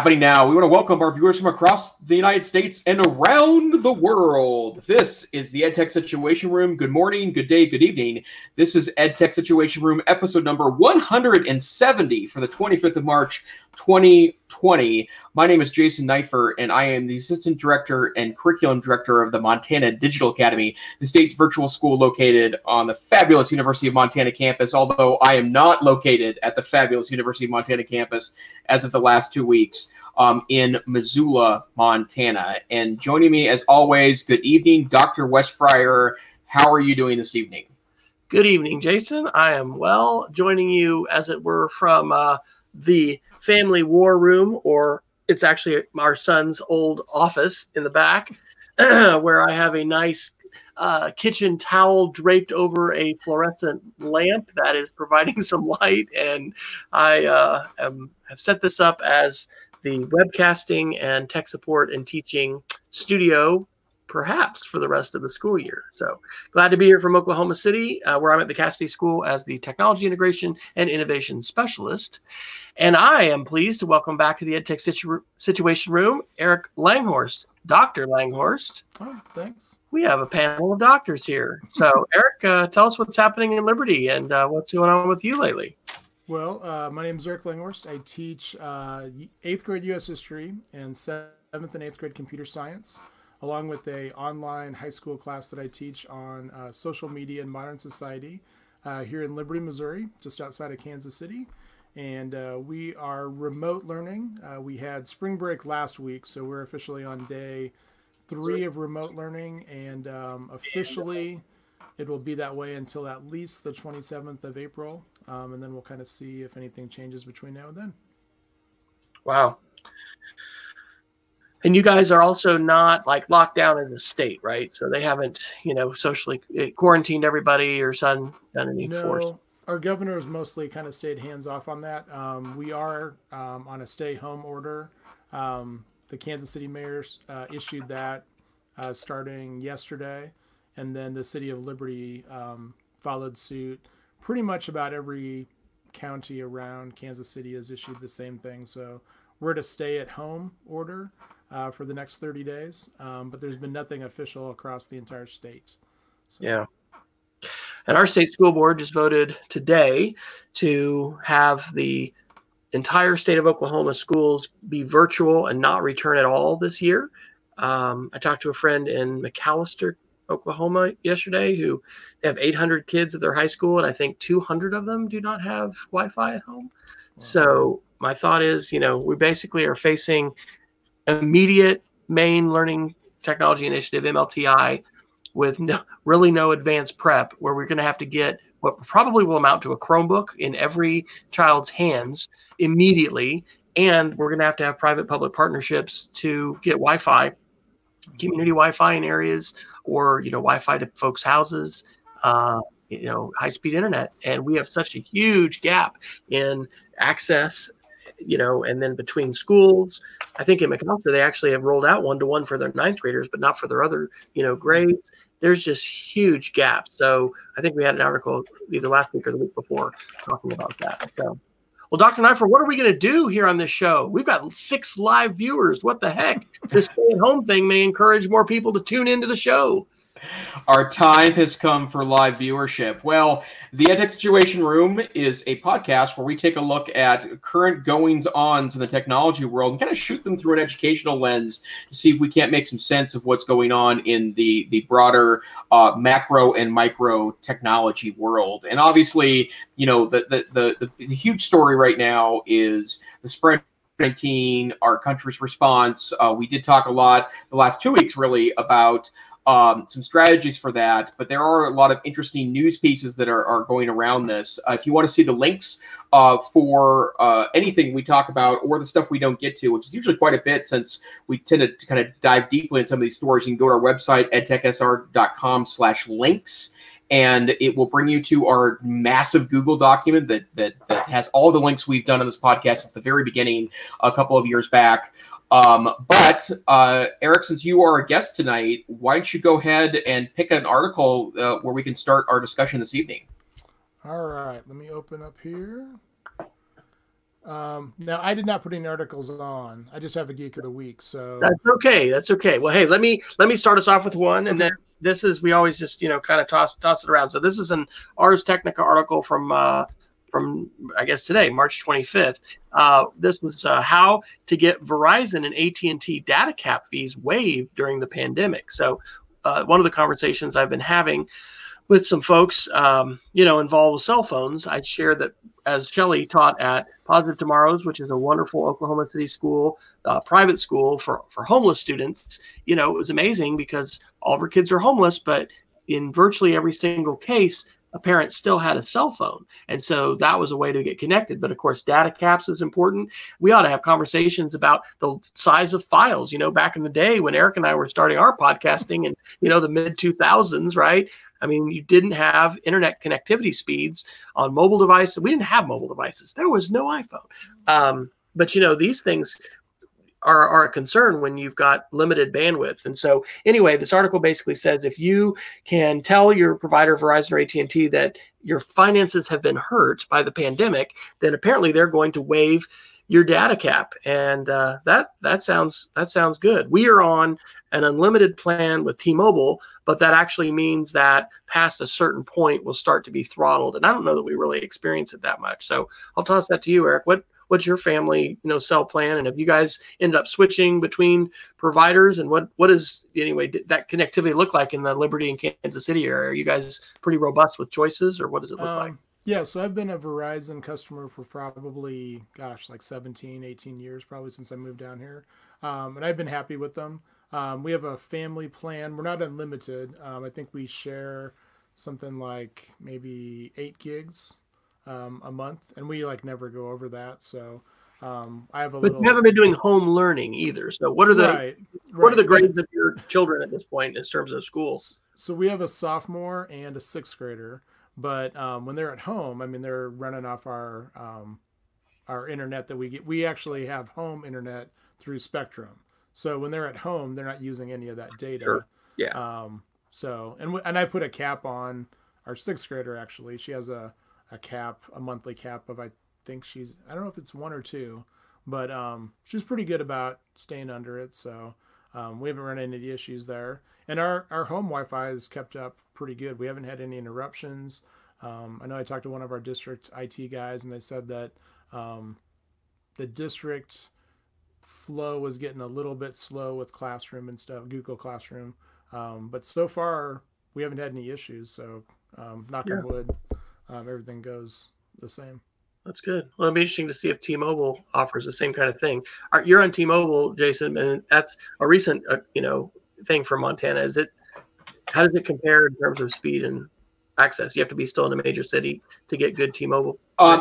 Happening now, we want to welcome our viewers from across the United States and around the world. This is the EdTech Situation Room. Good morning, good day, good evening. This is EdTech Situation Room, episode number 170 for the 25th of March, 2020. My name is Jason Neiffer, and I am the Assistant Director and Curriculum Director of the Montana Digital Academy, the state's virtual school located on the fabulous University of Montana campus, although I am not located at the fabulous University of Montana campus as of the last 2 weeks. In Missoula, Montana. And joining me, as always, good evening, Dr. Wes Fryer. How are you doing this evening? Good evening, Jason. I am well, joining you, as it were, from the family war room, or it's actually our son's old office in the back, where I have a nice kitchen towel draped over a fluorescent lamp that is providing some light. And I have set this up as the webcasting and tech support and teaching studio, perhaps for the rest of the school year. So glad to be here from Oklahoma City, where I'm at the Cassidy School as the Technology Integration and Innovation Specialist. And I am pleased to welcome back to the EdTech Situation Room, Eric Langhorst. Dr. Langhorst. Oh, thanks. We have a panel of doctors here. So Eric, tell us what's happening in Liberty and what's going on with you lately. Well, my name is Eric Langhorst. I teach 8th grade U.S. history and 7th and 8th grade computer science, along with a online high school class that I teach on social media and modern society here in Liberty, Missouri, just outside of Kansas City. And we are remote learning. We had spring break last week, so we're officially on day 3 of remote learning, and officially it will be that way until at least the 27th of April, and then we'll kind of see if anything changes between now and then. Wow. And you guys are also not like locked down as a state, right? So they haven't, socially quarantined everybody or done any force. Our governor has mostly kind of stayed hands off on that. We are on a stay home order. The Kansas City mayor issued that starting yesterday, and then the city of Liberty followed suit. Pretty much about every county around Kansas City has issued the same thing. So we're at a stay at home order for the next 30 days, but there's been nothing official across the entire state. So. Yeah. And our state school board just voted today to have the entire state of Oklahoma schools be virtual and not return at all this year. I talked to a friend in McAllister, Oklahoma yesterday, who they have 800 kids at their high school, and I think 200 of them do not have Wi-Fi at home. Wow. So my thought is, we basically are facing immediate main learning technology initiative, MLTI, with really no advanced prep, where we're going to have to get what probably will amount to a Chromebook in every child's hands immediately. And we're going to have private-public partnerships to get Wi-Fi, community Wi-Fi in areas, or, Wi-Fi to folks' houses, high-speed internet. And we have such a huge gap in access, and then between schools. I think in McAllister, they actually have rolled out 1-to-1 for their 9th graders, but not for their other, grades. There's just huge gaps. So I think we had an article either last week or the week before talking about that. So, well, Dr. Neiffer, what are we going to do here on this show? We've got 6 live viewers. What the heck? This stay-at-home thing may encourage more people to tune into the show. Our time has come for live viewership. Well, the EdTech Situation Room is a podcast where we take a look at current goings-ons in the technology world and kind of shoot them through an educational lens to see if we can't make some sense of what's going on in the broader macro and micro technology world. And obviously, the huge story right now is the spread 19, our country's response. We did talk a lot the last 2 weeks, really, about some strategies for that, but there are a lot of interesting news pieces that are going around this. If you want to see the links for anything we talk about or the stuff we don't get to, which is usually quite a bit since we tend to kind of dive deeply in some of these stories, you can go to our website, edtechsr.com/links. And it will bring you to our massive Google document that has all the links we've done on this podcast since the very beginning, a couple of years back. But Eric, since you are a guest tonight, why don't you go ahead and pick an article where we can start our discussion this evening? All right, let me open up here. Now, I did not put any articles on. I just have a Geek of the Week. So That's okay. That's okay. Well, hey, let me start us off with one, and then this is, we always just kind of toss it around. So this is an ARS Technica article from I guess today, March 25th. This was how to get Verizon and AT&T data cap fees waived during the pandemic. So one of the conversations I've been having with some folks, involved with cell phones, I'd share that as Shelley taught at Positive Tomorrows, which is a wonderful Oklahoma City school, private school for homeless students. It was amazing because all of her kids are homeless, but in virtually every single case, a parent still had a cell phone. And so that was a way to get connected. But of course, data caps is important. We ought to have conversations about the size of files. Back in the day when Eric and I were starting our podcasting in, the mid 2000s, right? I mean, you didn't have internet connectivity speeds on mobile devices. We didn't have mobile devices. There was no iPhone. But, these things are a concern when you've got limited bandwidth. And so anyway, this article basically says if you can tell your provider, Verizon or AT&T, that your finances have been hurt by the pandemic, then apparently they're going to waive your data cap. And that sounds good. We are on an unlimited plan with T-Mobile, but that actually means that past a certain point will start to be throttled. And I don't know that we really experience it that much. So I'll toss that to you, Eric. What's your family, cell plan? And have you guys ended up switching between providers? And what is, that connectivity look like in the Liberty and Kansas City area? Are you guys pretty robust with choices, or what does it look like? Yeah, so I've been a Verizon customer for probably, like 17, 18 years, probably since I moved down here. And I've been happy with them. We have a family plan. We're not unlimited. I think we share something like maybe 8 gigs a month, and we never go over that. So I have a little. But you haven't been doing home learning either. So what are the what are the grades of your children at this point in terms of schools? So we have a sophomore and a 6th grader. But when they're at home, they're running off our internet that we get. We actually have home internet through Spectrum. So when they're at home, they're not using any of that data. Sure. Yeah. And I put a cap on our 6th grader. Actually, she has a monthly cap of, I don't know if it's 1 or 2, but she's pretty good about staying under it. So we haven't run into any issues there. And our home Wi-Fi is kept up pretty good. We haven't had any interruptions. I know I talked to one of our district IT guys, and they said that the district flow was getting a little bit slow with Classroom and stuff, Google Classroom. But so far, we haven't had any issues. So knock on wood, everything goes the same. That's good. Well, it'll be interesting to see if T-Mobile offers the same kind of thing. You're on T-Mobile, Jason, and that's a recent, thing for Montana. How does it compare in terms of speed and access? You have to be still in a major city to get good T-Mobile.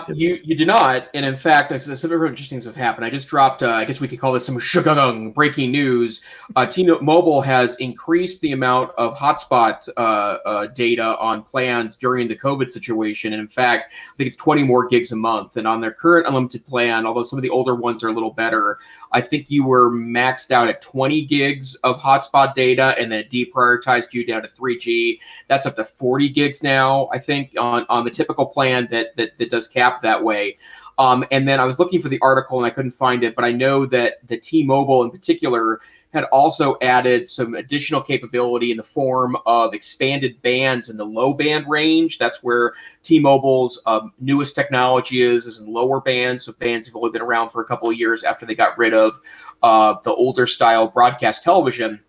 You do not, and in fact, some very interesting things have happened. I just dropped, I guess we could call this some breaking news. T-Mobile has increased the amount of hotspot data on plans during the COVID situation, and in fact, I think it's 20 more gigs a month. And on their current unlimited plan, although some of the older ones are a little better, I think you were maxed out at 20 gigs of hotspot data, and then it deprioritized you down to 3G. That's up to 40 gigs now, I think, on the typical plan that does cap that way. And then I was looking for the article and I couldn't find it, but I know that the T-Mobile in particular had also added some additional capability in the form of expanded bands in the low band range. That's where T-Mobile's newest technology is in lower bands. So bands have only been around for a couple of years after they got rid of the older style broadcast television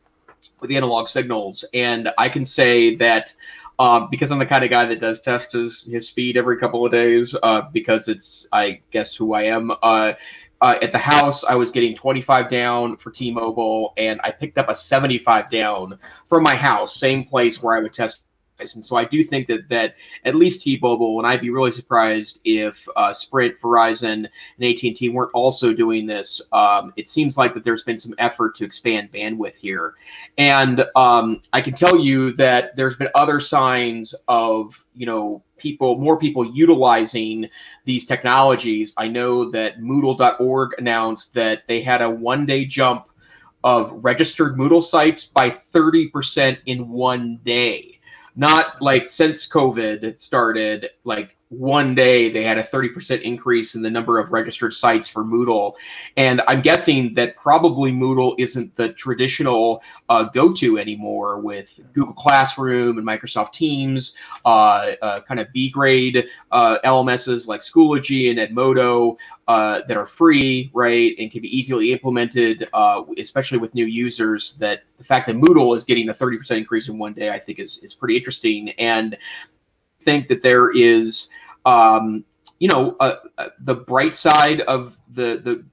with the analog signals. And I can say that because I'm the kind of guy that does test his speed every couple of days, because it's, I guess, who I am. At the house, I was getting 25 down for T-Mobile, and I picked up a 75 down from my house, same place where I would test. And so I do think that at least T-Mobile, and I'd be really surprised if Sprint, Verizon, and AT&T weren't also doing this. It seems like that there's been some effort to expand bandwidth here. And I can tell you that there's been other signs of, more people utilizing these technologies. I know that Moodle.org announced that they had a one-day jump of registered Moodle sites by 30% in one day. Not like since COVID started, like one day they had a 30% increase in the number of registered sites for Moodle. And I'm guessing that probably Moodle isn't the traditional go-to anymore with Google Classroom and Microsoft Teams, kind of B-grade LMSs like Schoology and Edmodo that are free, right, and can be easily implemented, especially with new users. That the fact that Moodle is getting a 30% increase in one day, I think is pretty interesting. And think that there is, the bright side of the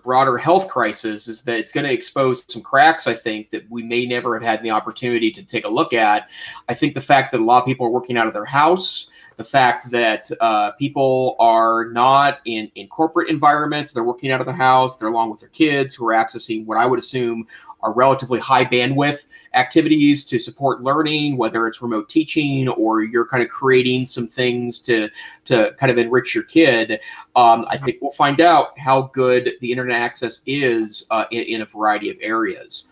broader health crisis is that it's going to expose some cracks, I think, that we may never have had the opportunity to take a look at. I think the fact that a lot of people are working out of their house, the fact that people are not in corporate environments, they're working out of the house, they're along with their kids who are accessing what I would assume are relatively high bandwidth activities to support learning, whether it's remote teaching or you're kind of creating some things to kind of enrich your kid. I think we'll find out how good the internet access is in a variety of areas.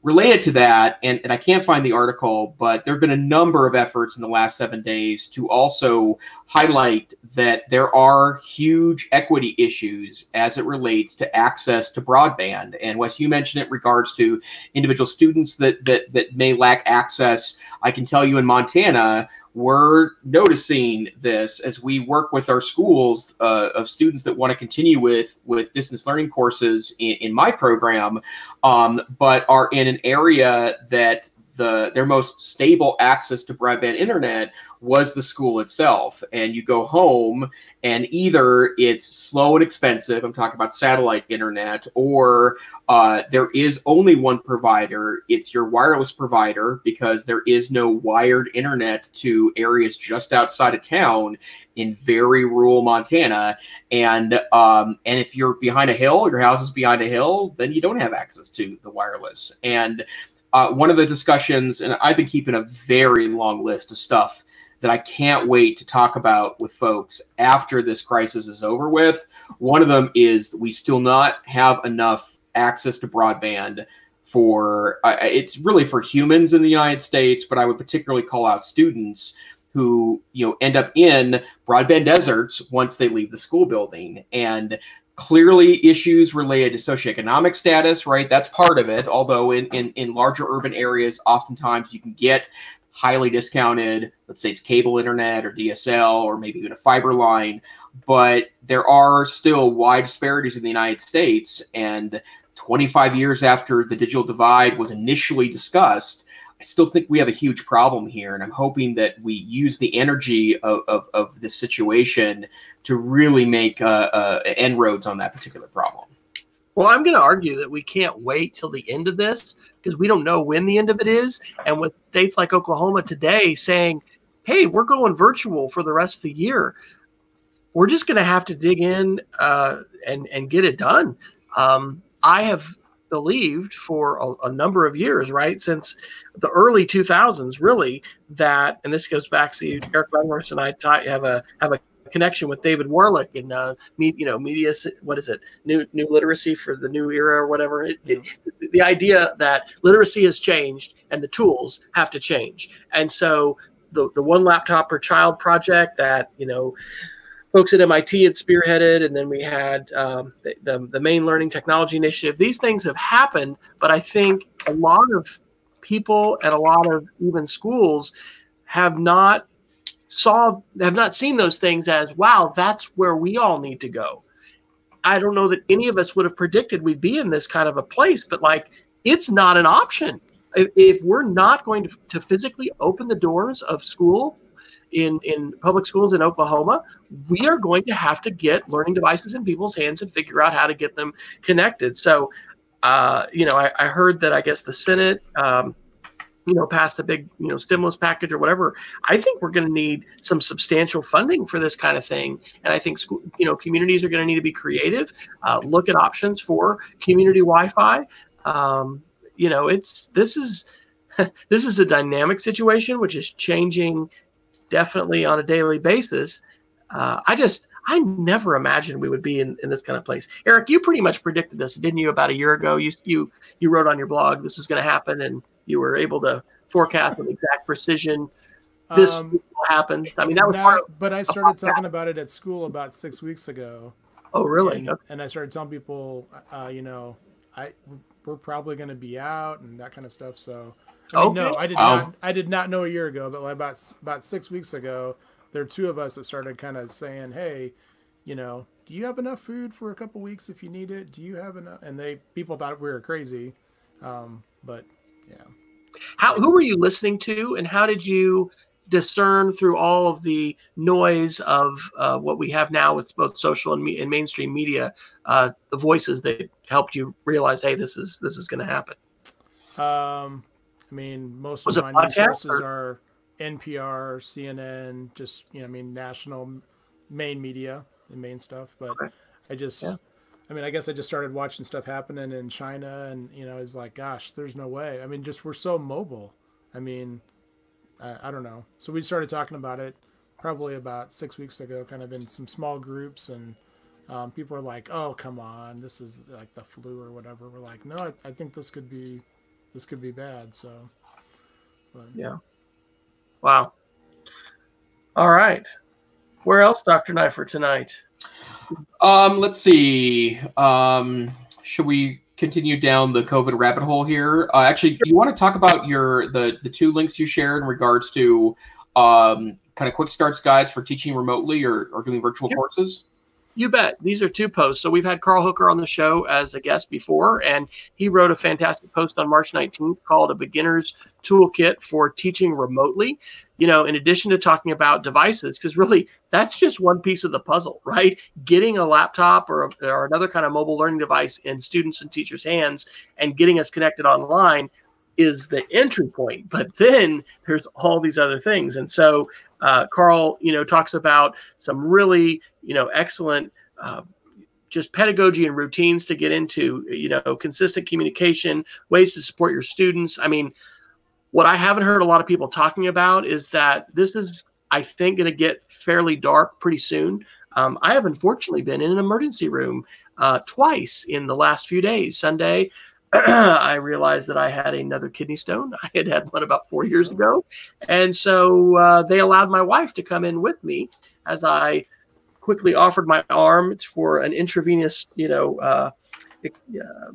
Related to that, and I can't find the article, but there have been a number of efforts in the last 7 days to also highlight that there are huge equity issues as it relates to access to broadband. And Wes, you mentioned it in regards to individual students that may lack access. I can tell you in Montana, we're noticing this as we work with our schools of students that want to continue with distance learning courses in my program, but are in an area that their most stable access to broadband internet was the school itself. And you go home and either it's slow and expensive, I'm talking about satellite internet, or there is only one provider, it's your wireless provider, because there is no wired internet to areas just outside of town in very rural Montana. And if you're behind a hill, your house is behind a hill, then you don't have access to the wireless. And one of the discussions, and I've been keeping a very long list of stuff that I can't wait to talk about with folks after this crisis is over with. One of them is we still not have enough access to broadband for, it's really for humans in the United States, but I would particularly call out students who end up in broadband deserts once they leave the school building. And clearly issues related to socioeconomic status, right? That's part of it. Although in larger urban areas, oftentimes you can get highly discounted, let's say it's cable internet or DSL or maybe even a fiber line, but there are still wide disparities in the United States. And 25 years after the digital divide was initially discussed, I still think we have a huge problem here, and I'm hoping that we use the energy of this situation to really make inroads on that particular problem. Well, I'm going to argue that we can't wait till the end of this because we don't know when the end of it is. And with states like Oklahoma today saying, hey, we're going virtual for the rest of the year, we're just going to have to dig in and get it done. I have believed for a number of years, right, since the early 2000s, really, that, and this goes back to Eric Langhorst and I have a connection with David Warlick in media, what is it, new literacy for the new era or whatever. The idea that literacy has changed and the tools have to change, and so the one laptop per child project that folks at MIT had spearheaded, and then we had the main learning technology initiative. These things have happened, but I think a lot of people and a lot of even schools have not seen those things as, wow, that's where we all need to go. I don't know that any of us would have predicted we'd be in this kind of a place, but it's not an option. If we're not going to physically open the doors of school in public schools in Oklahoma, we are going to have to get learning devices in people's hands and figure out how to get them connected. So, I heard that I guess the Senate, passed a big, stimulus package or whatever. I think we're going to need some substantial funding for this kind of thing. And I think school, communities are going to need to be creative, look at options for community Wi-Fi. This is a dynamic situation, which is changing definitely on a daily basis. I never imagined we would be in this kind of place. Eric, you pretty much predicted this, didn't you? About a year ago, you wrote on your blog this is going to happen, and you were able to forecast with exact precision. this happened? I mean, that was part of, but I started talking about it at school about 6 weeks ago. Oh, really? And I started telling people, you know, we're probably going to be out and that kind of stuff. So, I mean, no, I did not know a year ago, but like about 6 weeks ago, there are two of us that started kind of saying, hey, you know, do you have enough food for a couple weeks if you need it? Do you have enough? And people thought we were crazy. But yeah. Who were you listening to, and how did you discern through all of the noise of what we have now with both social and mainstream media, the voices that helped you realize, hey, this is going to happen? I mean, most of my news sources are NPR, CNN, just, you know, I mean, national main media and main stuff. But I just, I mean, I guess I just started watching stuff happening in China, and, you know, it's like, gosh, there's no way. I mean, just we're so mobile. I mean, I don't know. So we started talking about it probably about 6 weeks ago, kind of in some small groups, and people are like, "Oh, come on, this is like the flu or whatever." We're like, "No, I think this could be bad." So, but. Yeah. Wow. All right. Where else, Dr. Neiffer, tonight? Let's see. Should we continue down the COVID rabbit hole here? Actually, do you want to talk about the two links you shared in regards to kind of quick starts guides for teaching remotely or doing virtual courses? You bet. These are two posts. So we've had Carl Hooker on the show as a guest before, and he wrote a fantastic post on March 19th called A Beginner's Toolkit for Teaching Remotely. You know, in addition to talking about devices, because really that's just one piece of the puzzle, right? Getting a laptop or another kind of mobile learning device in students and teachers' hands and getting us connected online is the entry point. But then there's all these other things. And so Carl, you know, talks about some really, you know, excellent just pedagogy and routines to get into, you know, consistent communication, ways to support your students. I mean, what I haven't heard a lot of people talking about is that this is, I think, going to get fairly dark pretty soon. I have unfortunately been in an emergency room twice in the last few days. Sunday, I realized that I had another kidney stone. I had one about 4 years ago. And so they allowed my wife to come in with me as I quickly offered my arm for an intravenous, you know,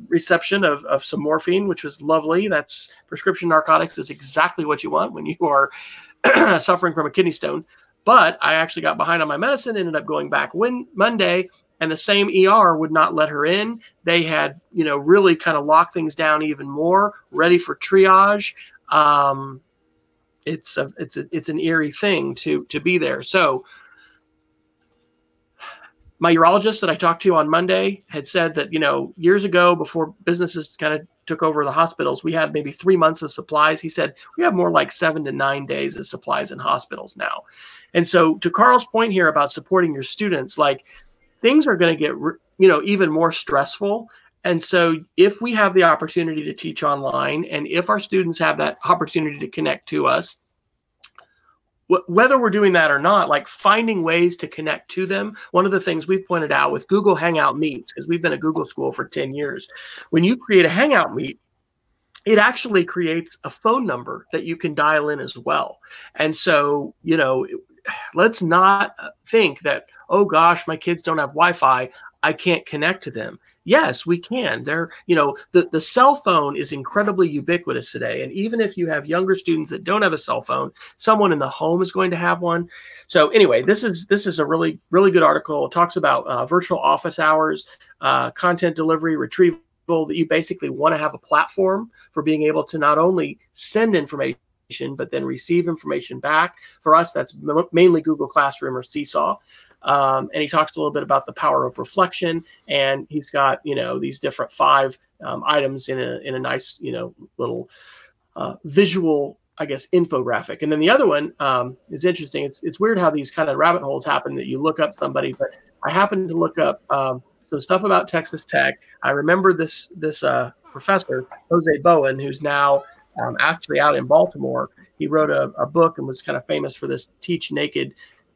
reception of some morphine, which was lovely. That's prescription narcotics is exactly what you want when you are suffering from a kidney stone. But I actually got behind on my medicine, ended up going back Monday, and the same ER would not let her in. They had, you know, really kind of locked things down even more, ready for triage. It's an eerie thing to be there. So my urologist that I talked to on Monday had said that, you know, years ago, before businesses kind of took over the hospitals, we had maybe 3 months of supplies. He said we have more like 7 to 9 days of supplies in hospitals now. And so to Carl's point here about supporting your students, like things are going to get, you know, even more stressful. And so if we have the opportunity to teach online, and if our students have that opportunity to connect to us, whether we're doing that or not, like finding ways to connect to them. One of the things we've pointed out with Google Hangout Meets, because we've been a Google school for 10 years, when you create a Hangout Meet, it actually creates a phone number that you can dial in as well. And so, you know, let's not think that, oh gosh, my kids don't have Wi-Fi, I can't connect to them. Yes, we can. They're, you know, the cell phone is incredibly ubiquitous today. And even if you have younger students that don't have a cell phone, someone in the home is going to have one. So anyway, this is a really, really good article. It talks about virtual office hours, content delivery, retrieval, that you basically want to have a platform for being able to not only send information, but then receive information back. For us, that's mainly Google Classroom or Seesaw. And he talks a little bit about the power of reflection, and he's got, you know, these different 5 items in a nice, you know, little visual, I guess, infographic. And then the other one is interesting. It's weird how these kind of rabbit holes happen that you look up somebody, but I happened to look up some stuff about Texas Tech. I remember this professor, Jose Bowen, who's now actually out in Baltimore. He wrote a book and was kind of famous for this Teach Naked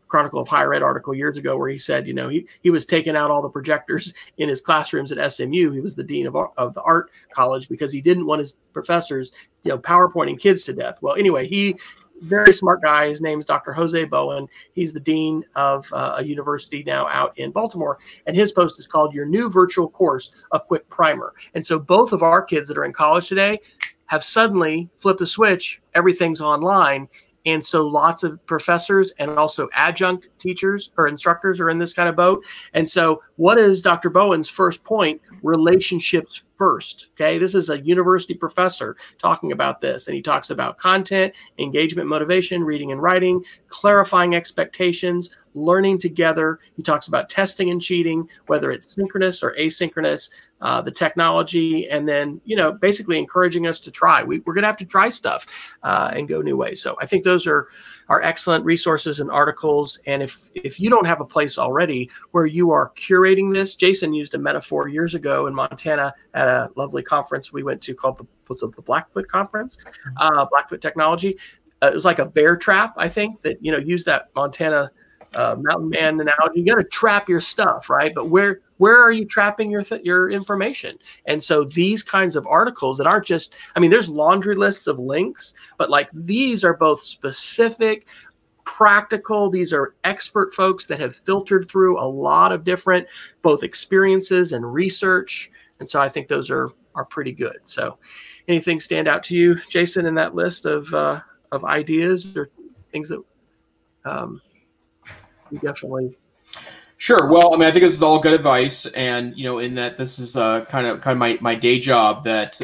Chronicle of Higher Ed article years ago, where he said, you know, he was taking out all the projectors in his classrooms at SMU. He was the dean of the art college because he didn't want his professors, you know, PowerPointing kids to death. Well, anyway, he very smart guy. His name is Dr. Jose Bowen. He's the dean of a university now out in Baltimore. And his post is called Your New Virtual Course, A Quick Primer. And so both of our kids that are in college today have suddenly flipped the switch. Everything's online. And so lots of professors and also adjunct teachers or instructors are in this kind of boat. And so what is Dr. Bowen's first point? Relationships first. Okay. This is a university professor talking about this. And he talks about content, engagement, motivation, reading and writing, clarifying expectations, learning together. He talks about testing and cheating, whether it's synchronous or asynchronous, the technology, and then, basically encouraging us to try. We're going to have to try stuff and go new ways. So I think those are excellent resources and articles. And if you don't have a place already where you are curating this, Jason used a metaphor years ago in Montana at a lovely conference we went to called the Blackfoot Conference, Blackfoot Technology. It was like a bear trap, I think, that, used that Montana mountain man analogy. You got to trap your stuff, right? But where are you trapping your information? And so these kinds of articles that aren't just, there's laundry lists of links, but like these are both specific, practical. These are expert folks that have filtered through a lot of different both experiences and research. And so I think those are pretty good. So anything stand out to you, Jason, in that list of ideas or things that you definitely? Sure. Well, I think this is all good advice, and in that this is kind of my day job. That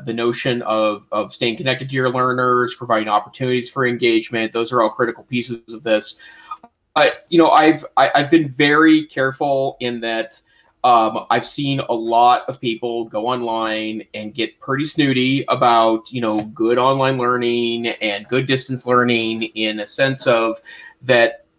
the notion of staying connected to your learners, providing opportunities for engagement, those are all critical pieces of this. I've been very careful in that. I've seen a lot of people go online and get pretty snooty about good online learning and good distance learning, in a sense of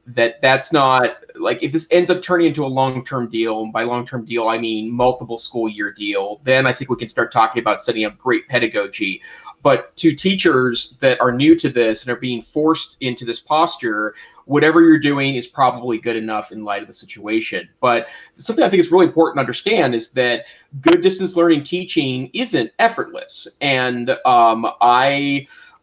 that's not, like, if this ends up turning into a long-term deal, and by long-term deal I mean multiple school year deal, then I think we can start talking about setting up great pedagogy. But to teachers that are new to this and are being forced into this posture, whatever you're doing is probably good enough in light of the situation. But something I think is really important to understand is that good distance learning teaching isn't effortless. And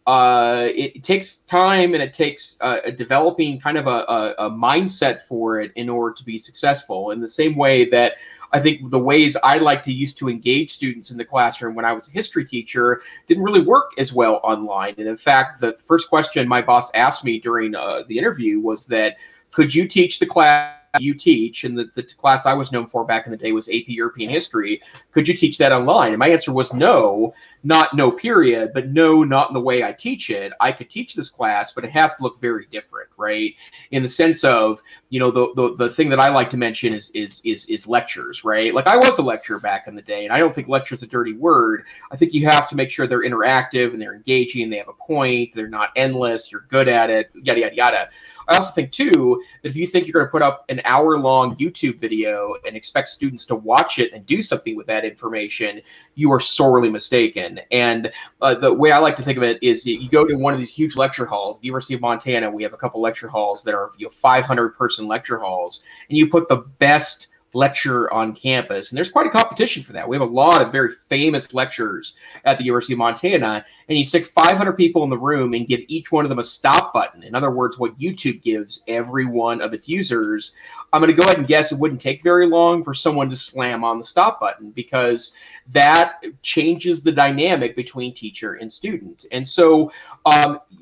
it takes time, and it takes developing kind of a mindset for it in order to be successful. In the same way that I think the ways I like to used to engage students in the classroom when I was a history teacher didn't really work as well online. And in fact, the first question my boss asked me during the interview was that, could you teach the class you teach? And the class I was known for back in the day was AP European History. Could you teach that online? And my answer was no, not no period, but no, not in the way I teach it. I could teach this class, but it has to look very different, right? In the sense of, the thing that I like to mention is lectures, right? Like, I was a lecturer back in the day, and I don't think lecture is a dirty word. I think you have to make sure they're interactive and they're engaging, they have a point, they're not endless, you're good at it, yada, yada, yada. I also think, too, that if you think you're going to put up an hour-long YouTube video and expect students to watch it and do something with that information, you are sorely mistaken. And the way I like to think of it is you go to one of these huge lecture halls. The University of Montana, we have a couple lecture halls that are 500-person lecture halls, and you put the best lecture on campus, and there's quite a competition for that. We have a lot of very famous lecturers at the University of Montana, and you stick 500 people in the room and give each one of them a stop button. In other words, what YouTube gives every one of its users. I'm going to go ahead and guess it wouldn't take very long for someone to slam on the stop button, because that changes the dynamic between teacher and student. And so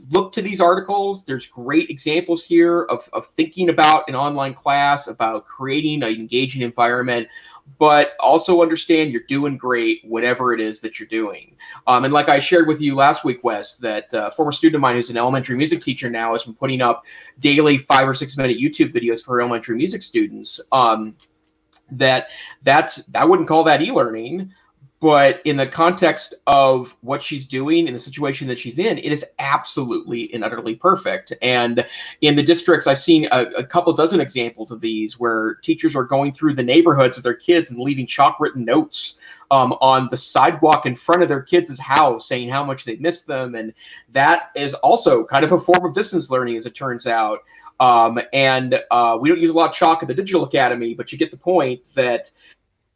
look to these articles. There's great examples here of thinking about an online class, about creating an engaging environment, but also understand you're doing great whatever it is that you're doing. And like I shared with you last week, Wes, that a former student of mine who's an elementary music teacher now has been putting up daily 5 or 6 minute YouTube videos for elementary music students. I wouldn't call that e-learning. But in the context of what she's doing in the situation that she's in, it is absolutely and utterly perfect. And in the districts, I've seen a couple dozen examples of these where teachers are going through the neighborhoods with their kids and leaving chalk-written notes on the sidewalk in front of their kids' house saying how much they miss them. And that is also kind of a form of distance learning, as it turns out. We don't use a lot of chalk at the Digital Academy, but you get the point that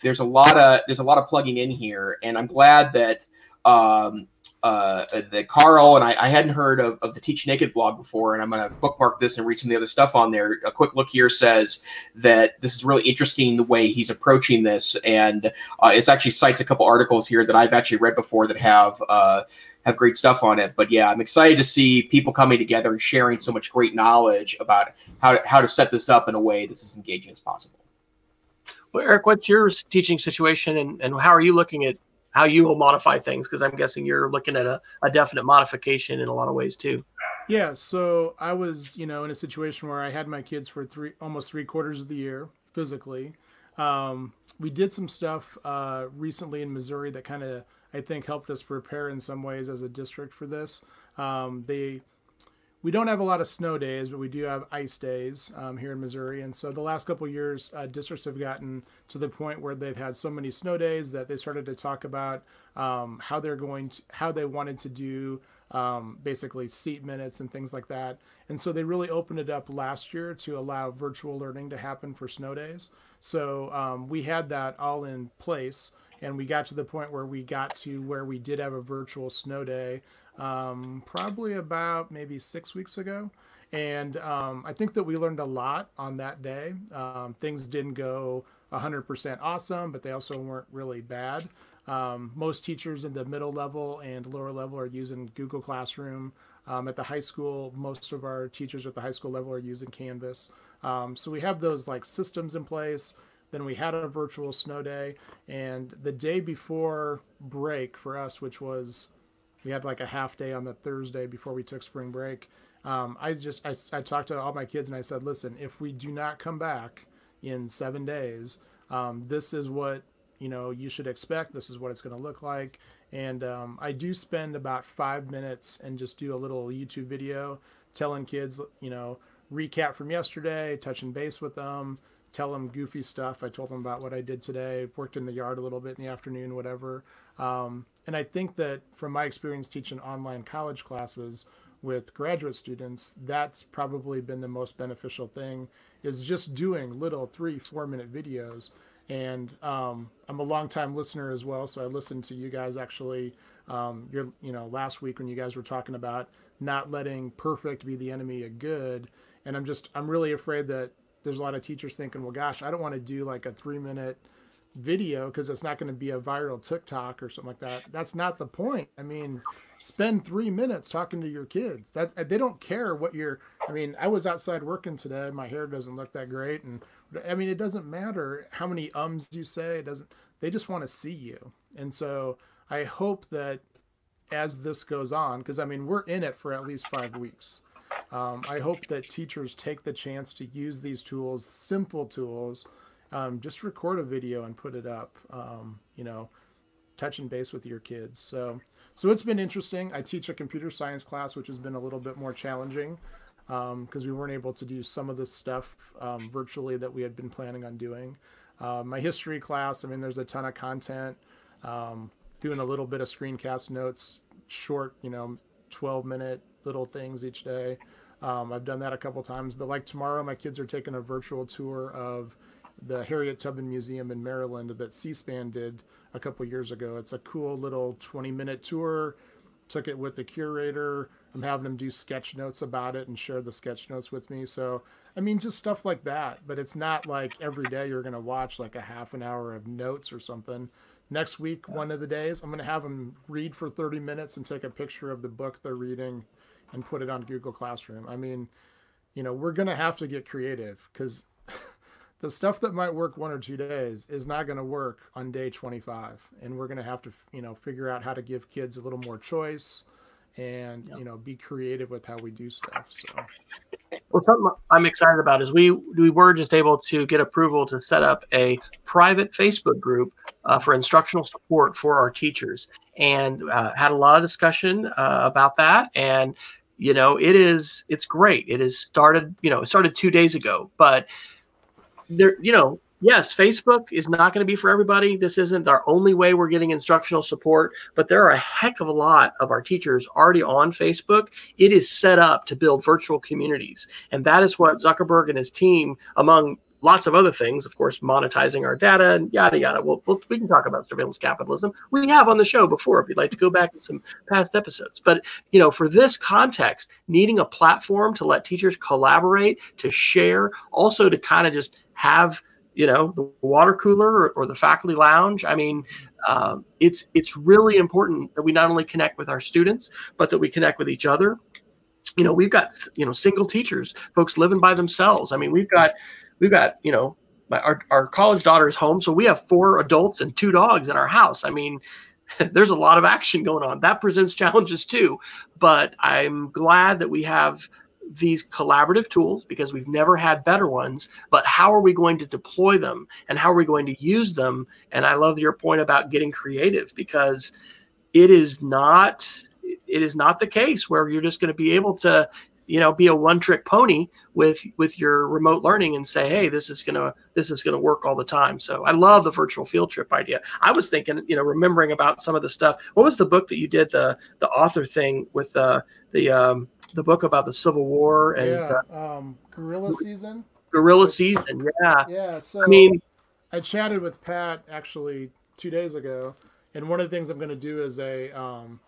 there's a lot of plugging in here, and I'm glad that that Carl and I hadn't heard of the Teach Naked blog before, and I'm going to bookmark this and read some of the other stuff on there. A quick look here says that this is really interesting the way he's approaching this, and it actually cites a couple articles here that I've actually read before that have great stuff on it. But yeah, I'm excited to see people coming together and sharing so much great knowledge about how to set this up in a way that's as engaging as possible. Well, Eric, what's your teaching situation, and how are you looking at how you will modify things? Because I'm guessing you're looking at a definite modification in a lot of ways too. Yeah, so I was, in a situation where I had my kids for almost 3/4 of the year physically. We did some stuff recently in Missouri that kind of, I think, helped us prepare in some ways as a district for this. We don't have a lot of snow days, but we do have ice days here in Missouri. And so the last couple of years, districts have gotten to the point where they've had so many snow days that they started to talk about how they wanted to do basically seat minutes and things like that. And so they really opened it up last year to allow virtual learning to happen for snow days. So we had that all in place, and we got to the point where we did have a virtual snow day probably about maybe 6 weeks ago. And I think that we learned a lot on that day. Things didn't go 100% awesome, but they also weren't really bad. Most teachers in the middle level and lower level are using Google Classroom. At the high school, most of our teachers at the high school level are using Canvas. So we have those like systems in place. Then we had a virtual snow day, and the day before break for us, which was, we had like a half day on the Thursday before we took spring break. I talked to all my kids and I said, listen, if we do not come back in 7 days, this is what, you should expect. This is what it's going to look like. And I do spend about 5 minutes and just do a little YouTube video telling kids, recap from yesterday, touching base with them, tell them goofy stuff. I told them about what I did today, worked in the yard a little bit in the afternoon, whatever. And I think that from my experience teaching online college classes with graduate students, that's probably been the most beneficial thing, is just doing little 3-4 minute videos. And I'm a longtime listener as well, so I listened to you guys actually last week when you guys were talking about not letting perfect be the enemy of good. And I'm really afraid that there's a lot of teachers thinking, well, gosh, I don't want to do like a 3-minute video because it's not going to be a viral TikTok or something like that. That's not the point. I mean, spend 3 minutes talking to your kids. That they don't care what I was outside working today. My hair doesn't look that great. And it doesn't matter how many ums you say. They just want to see you. And so I hope that as this goes on, because we're in it for at least 5 weeks. I hope that teachers take the chance to use these tools, simple tools. Just record a video and put it up, touching base with your kids. So it's been interesting. I teach a computer science class, which has been a little bit more challenging because we weren't able to do some of the stuff virtually that we had been planning on doing. My history class, there's a ton of content, doing a little bit of screencast notes, short, 12-minute little things each day. I've done that a couple times, but like tomorrow, my kids are taking a virtual tour of the Harriet Tubman Museum in Maryland that C-SPAN did a couple years ago. It's a cool little 20-minute tour. Took it with the curator. I'm having them do sketch notes about it and share the sketch notes with me. So, just stuff like that. But it's not like every day you're going to watch like a half an hour of notes or something. Next week, one of the days, I'm going to have them read for 30 minutes and take a picture of the book they're reading and put it on Google Classroom. We're going to have to get creative because the stuff that might work 1 or 2 days is not going to work on day 25. And we're going to have to, figure out how to give kids a little more choice and, be creative with how we do stuff. So, well, something I'm excited about is we were just able to get approval to set up a private Facebook group for instructional support for our teachers, and had a lot of discussion about that. And, it's great. It has started, it started 2 days ago, but there, yes, Facebook is not going to be for everybody. This isn't our only way we're getting instructional support, but there are a heck of a lot of our teachers already on Facebook. It is set up to build virtual communities. And that is what Zuckerberg and his team, among lots of other things, of course, monetizing our data and yada, yada. We can talk about surveillance capitalism. We have on the show before, if you'd like to go back in some past episodes. But, for this context, needing a platform to let teachers collaborate, to share, also to kind of just have, the water cooler or the faculty lounge. I mean, it's really important that we not only connect with our students, but that we connect with each other. We've got, single teachers, folks living by themselves. I mean, we've got, our college daughter is home. So we have 4 adults and 2 dogs in our house. I mean, there's a lot of action going on. That presents challenges too. But I'm glad that we have these collaborative tools because we've never had better ones. But how are we going to deploy them and how are we going to use them? And I love your point about getting creative, because it is not the case where you're just going to be able to, be a one-trick pony with your remote learning and say, hey, this is gonna work all the time. So I love the virtual field trip idea. I was thinking, remembering about some of the stuff. What was the book that you did the author thing with the book about the Civil War and Guerrilla Season? Guerrilla Season, yeah. Yeah. So I chatted with Pat actually 2 days ago, and one of the things I'm going to do is I'm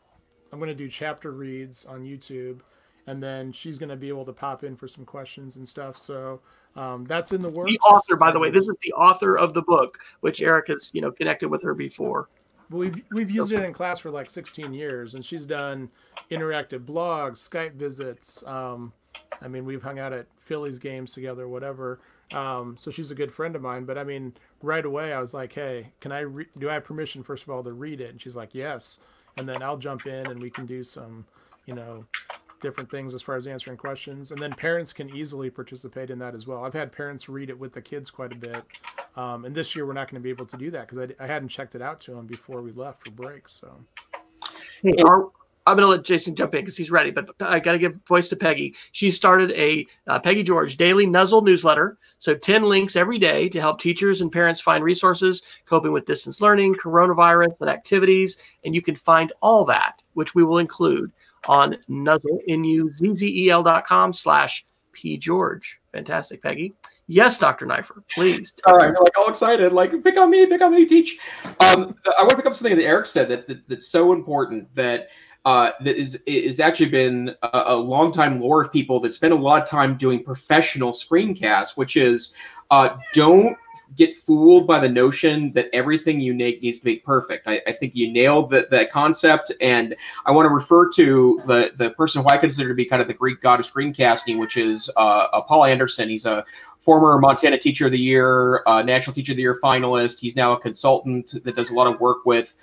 going to do chapter reads on YouTube. And then she's going to be able to pop in for some questions and stuff. So that's in the works. The author, by the way, this is the author of the book, which Eric has, connected with her before. We've used it in class for like 16 years, and she's done interactive blogs, Skype visits. I mean, we've hung out at Phillies games together, whatever. So she's a good friend of mine. But I mean, right away, I was like, hey, do I have permission, first of all, to read it? And she's like, yes. And then I'll jump in and we can do some, different things as far as answering questions. And then parents can easily participate in that as well. I've had parents read it with the kids quite a bit. And this year we're not going to be able to do that because I hadn't checked it out to them before we left for break. So hey, I'm going to let Jason jump in because he's ready, but I got to give voice to Peggy. She started a Peggy George daily Nuzzle newsletter. So 10 links every day to help teachers and parents find resources, coping with distance learning, coronavirus, and activities. And you can find all that, which we will include on Nuzzle, nuzzel.com/pgeorge. Fantastic, Peggy. Yes, Dr. Neiffer, please. All right, we're all excited. Pick on me, teach. I want to pick up something that Eric said that's so important that is actually been a long time lore of people that spend a lot of time doing professional screencasts, which is don't get fooled by the notion that everything you make needs to be perfect. I think you nailed that concept, and I want to refer to the person who I consider to be kind of the Greek god of screencasting, which is Paul Anderson. He's a former Montana Teacher of the Year, National Teacher of the Year finalist. He's now a consultant that does a lot of work with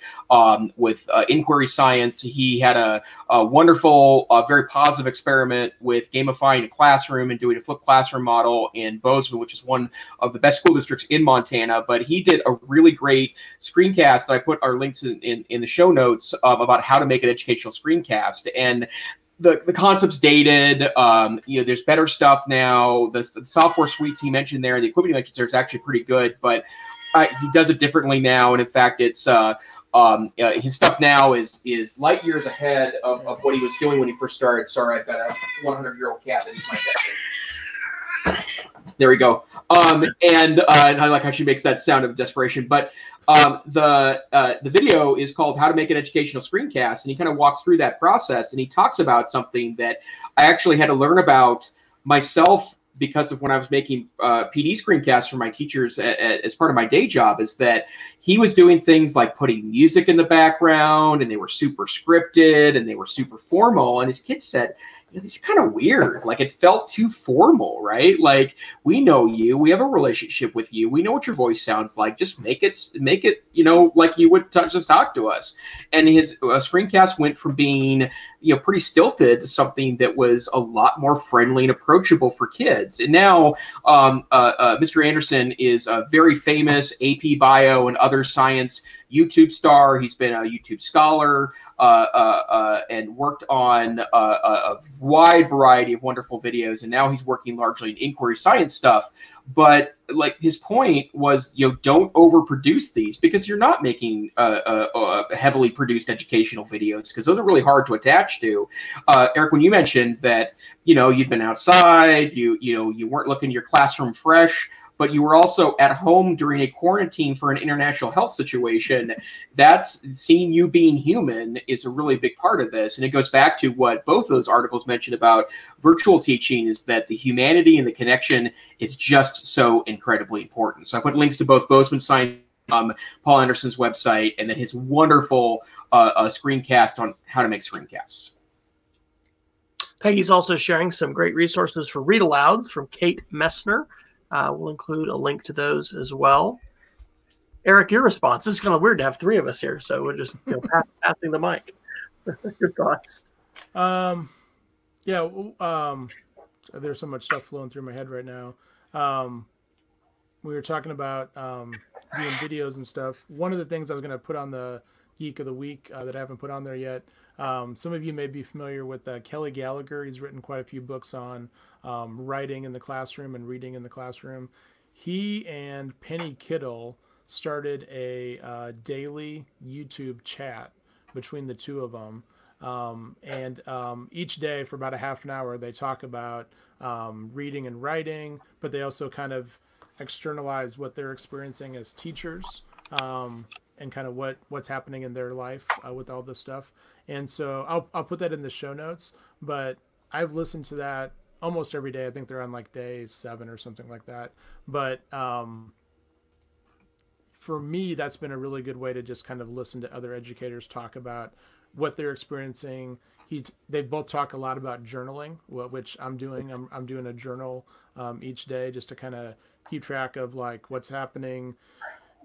inquiry science. He had a wonderful, very positive experiment with gamifying a classroom and doing a flipped classroom model in Bozeman, which is one of the best school districts in Montana. But he did a really great screencast. I put our links in the show notes about how to make an educational screencast. And the concept's dated. There's better stuff now. The software suites he mentioned there, the equipment he mentioned there is actually pretty good, but he does it differently now. And in fact, it's his stuff now is light years ahead of what he was doing when he first started. Sorry, I've got a 100-year-old cat that eats my cat. There we go. And I like how she makes that sound of desperation. But the video is called "How to Make an Educational Screencast," and he kind of walks through that process, and he talks about something that I actually had to learn about myself because of when I was making PD screencasts for my teachers as part of my day job, is that he was doing things like putting music in the background, and they were super scripted and they were super formal. And his kids said, these are kind of weird. It felt too formal, right? We know you, we have a relationship with you, we know what your voice sounds like. Just make it, like you would just talk to us. And his screencast went from being, pretty stilted to something that was a lot more friendly and approachable for kids. And now Mr. Anderson is a very famous AP Bio and other science YouTube star. He's been a YouTube scholar and worked on a wide variety of wonderful videos, and now he's working largely in inquiry science stuff. But his point was, don't overproduce these, because you're not making heavily produced educational videos, because those are really hard to attach to. Eric, when you mentioned that you'd been outside, you weren't looking your classroom fresh. but you were also at home during a quarantine for an international health situation. That's seeing you being human is a really big part of this. And it goes back to what both of those articles mentioned about virtual teaching, is that the humanity and the connection is just so incredibly important. So I put links to both Bozeman Science, Paul Anderson's website, and then his wonderful screencast on how to make screencasts. Peggy's also sharing some great resources for read alouds from Kate Messner. We'll include a link to those as well. Eric, your response. This is kind of weird to have three of us here, so we're just passing the mic. Your thoughts? There's so much stuff flowing through my head right now. We were talking about doing videos and stuff. One of the things I was going to put on the Geek of the Week that I haven't put on there yet, some of you may be familiar with Kelly Gallagher. He's written quite a few books on writing in the classroom and reading in the classroom. He and Penny Kittle started a daily YouTube chat between the two of them. Each day for about a half an hour, they talk about reading and writing, but they also kind of externalize what they're experiencing as teachers and kind of what's happening in their life with all this stuff. And so I'll put that in the show notes, but I've listened to that almost every day. I think they're on like day 7 or something like that. But for me, that's been a really good way to just kind of listen to other educators talk about what they're experiencing. They both talk a lot about journaling, which I'm doing. I'm doing a journal each day just to kind of keep track of like what's happening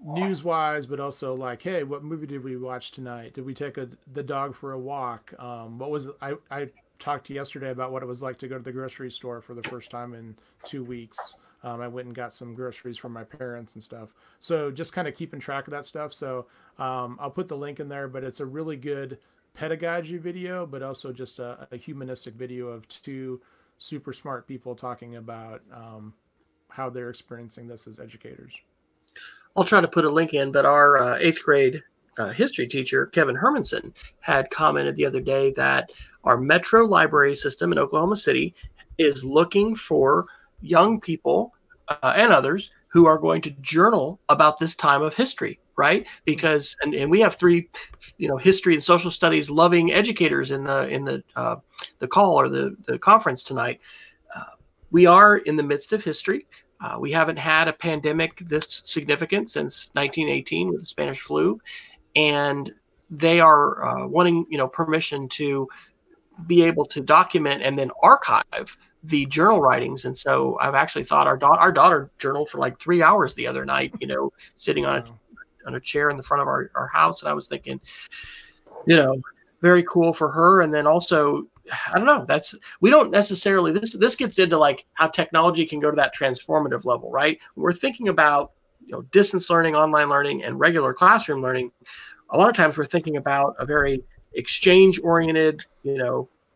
news-wise, but also like, hey, what movie did we watch tonight? Did we take the dog for a walk? What was I talked yesterday about what it was like to go to the grocery store for the first time in 2 weeks. I went and got some groceries from my parents and stuff. So just kind of keeping track of that stuff. So I'll put the link in there, but it's a really good pedagogy video, but also just a humanistic video of two super smart people talking about how they're experiencing this as educators. I'll try to put a link in, but our 8th grade history teacher, Kevin Hermanson, had commented the other day that our metro library system in Oklahoma City is looking for young people and others who are going to journal about this time of history, right? Because and we have 3, history and social studies loving educators in the call or the conference tonight. We are in the midst of history. We haven't had a pandemic this significant since 1918 with the Spanish flu, and they are wanting permission to be able to document and then archive the journal writings. And so I've actually thought our daughter journaled for like 3 hours the other night, sitting on a chair in the front of our house. And I was thinking, very cool for her. And then also, I don't know, we don't necessarily, this gets into like how technology can go to that transformative level, right? We're thinking about, distance learning, online learning, and regular classroom learning. A lot of times we're thinking about a very exchange oriented,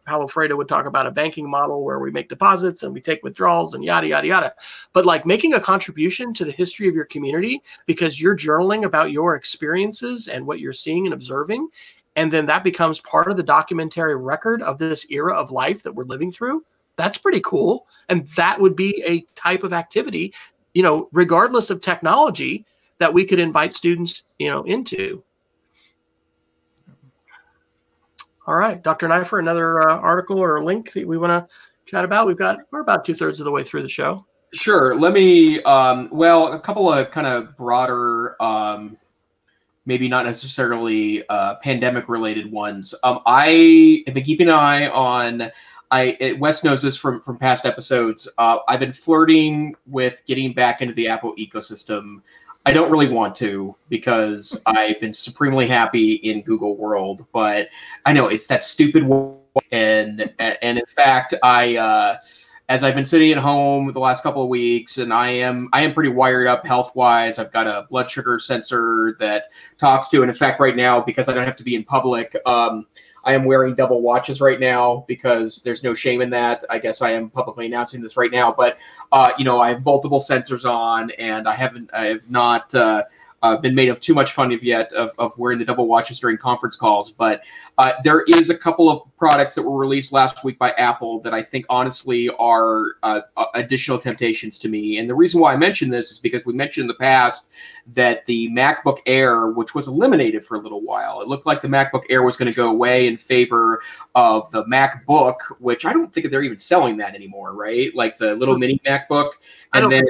Paulo Freire would talk about a banking model where we make deposits and we take withdrawals and yada, yada, yada. But like making a contribution to the history of your community because you're journaling about your experiences and what you're seeing and observing. And then that becomes part of the documentary record of this era of life that we're living through. That's pretty cool. And that would be a type of activity, regardless of technology, that we could invite students, into. All right, Dr. Neiffer, another article or a link that we want to chat about? We're about 2/3 of the way through the show. Sure. Let me, a couple of kind of broader, maybe not necessarily pandemic-related ones. I have been keeping an eye on, Wes knows this from past episodes, I've been flirting with getting back into the Apple ecosystem. I don't really want to because I've been supremely happy in Google World, but I know it's that stupid world. And in fact, as I've been sitting at home the last couple of weeks, and I am pretty wired up health-wise. I've got a blood sugar sensor that talks to, and in fact, right now, because I don't have to be in public, I am wearing double watches right now because there's no shame in that. I guess I am publicly announcing this right now, but I have multiple sensors on, and I have not been made of too much fun of yet of wearing the double watches during conference calls. But there is a couple of products that were released last week by Apple that I think honestly are additional temptations to me. And the reason why I mention this is because we mentioned in the past that the MacBook Air, which was eliminated for a little while, it looked like the MacBook Air was going to go away in favor of the MacBook, which I don't think they're even selling that anymore, right? Like the little mini MacBook. And then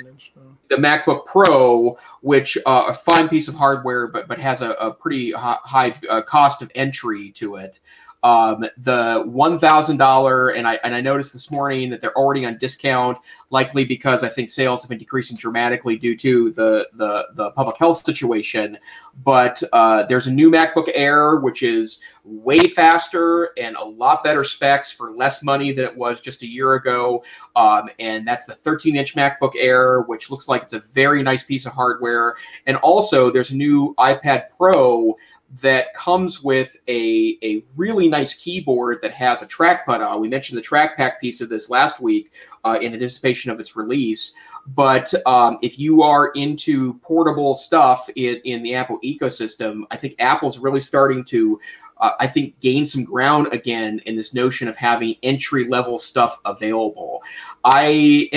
the MacBook Pro, which a fine piece of hardware, but has a pretty high cost of entry to it. The $1,000, and I noticed this morning that they're already on discount, likely because I think sales have been decreasing dramatically due to the public health situation. But there's a new MacBook Air, which is way faster and a lot better specs for less money than it was just a year ago. And that's the 13-inch MacBook Air, which looks like it's a very nice piece of hardware. And also, there's a new iPad Pro that comes with a really nice keyboard that has a trackpad on. We mentioned the trackpad piece of this last week in anticipation of its release. But if you are into portable stuff in the Apple ecosystem, I think Apple's really starting to, I think, gain some ground again in this notion of having entry-level stuff available. I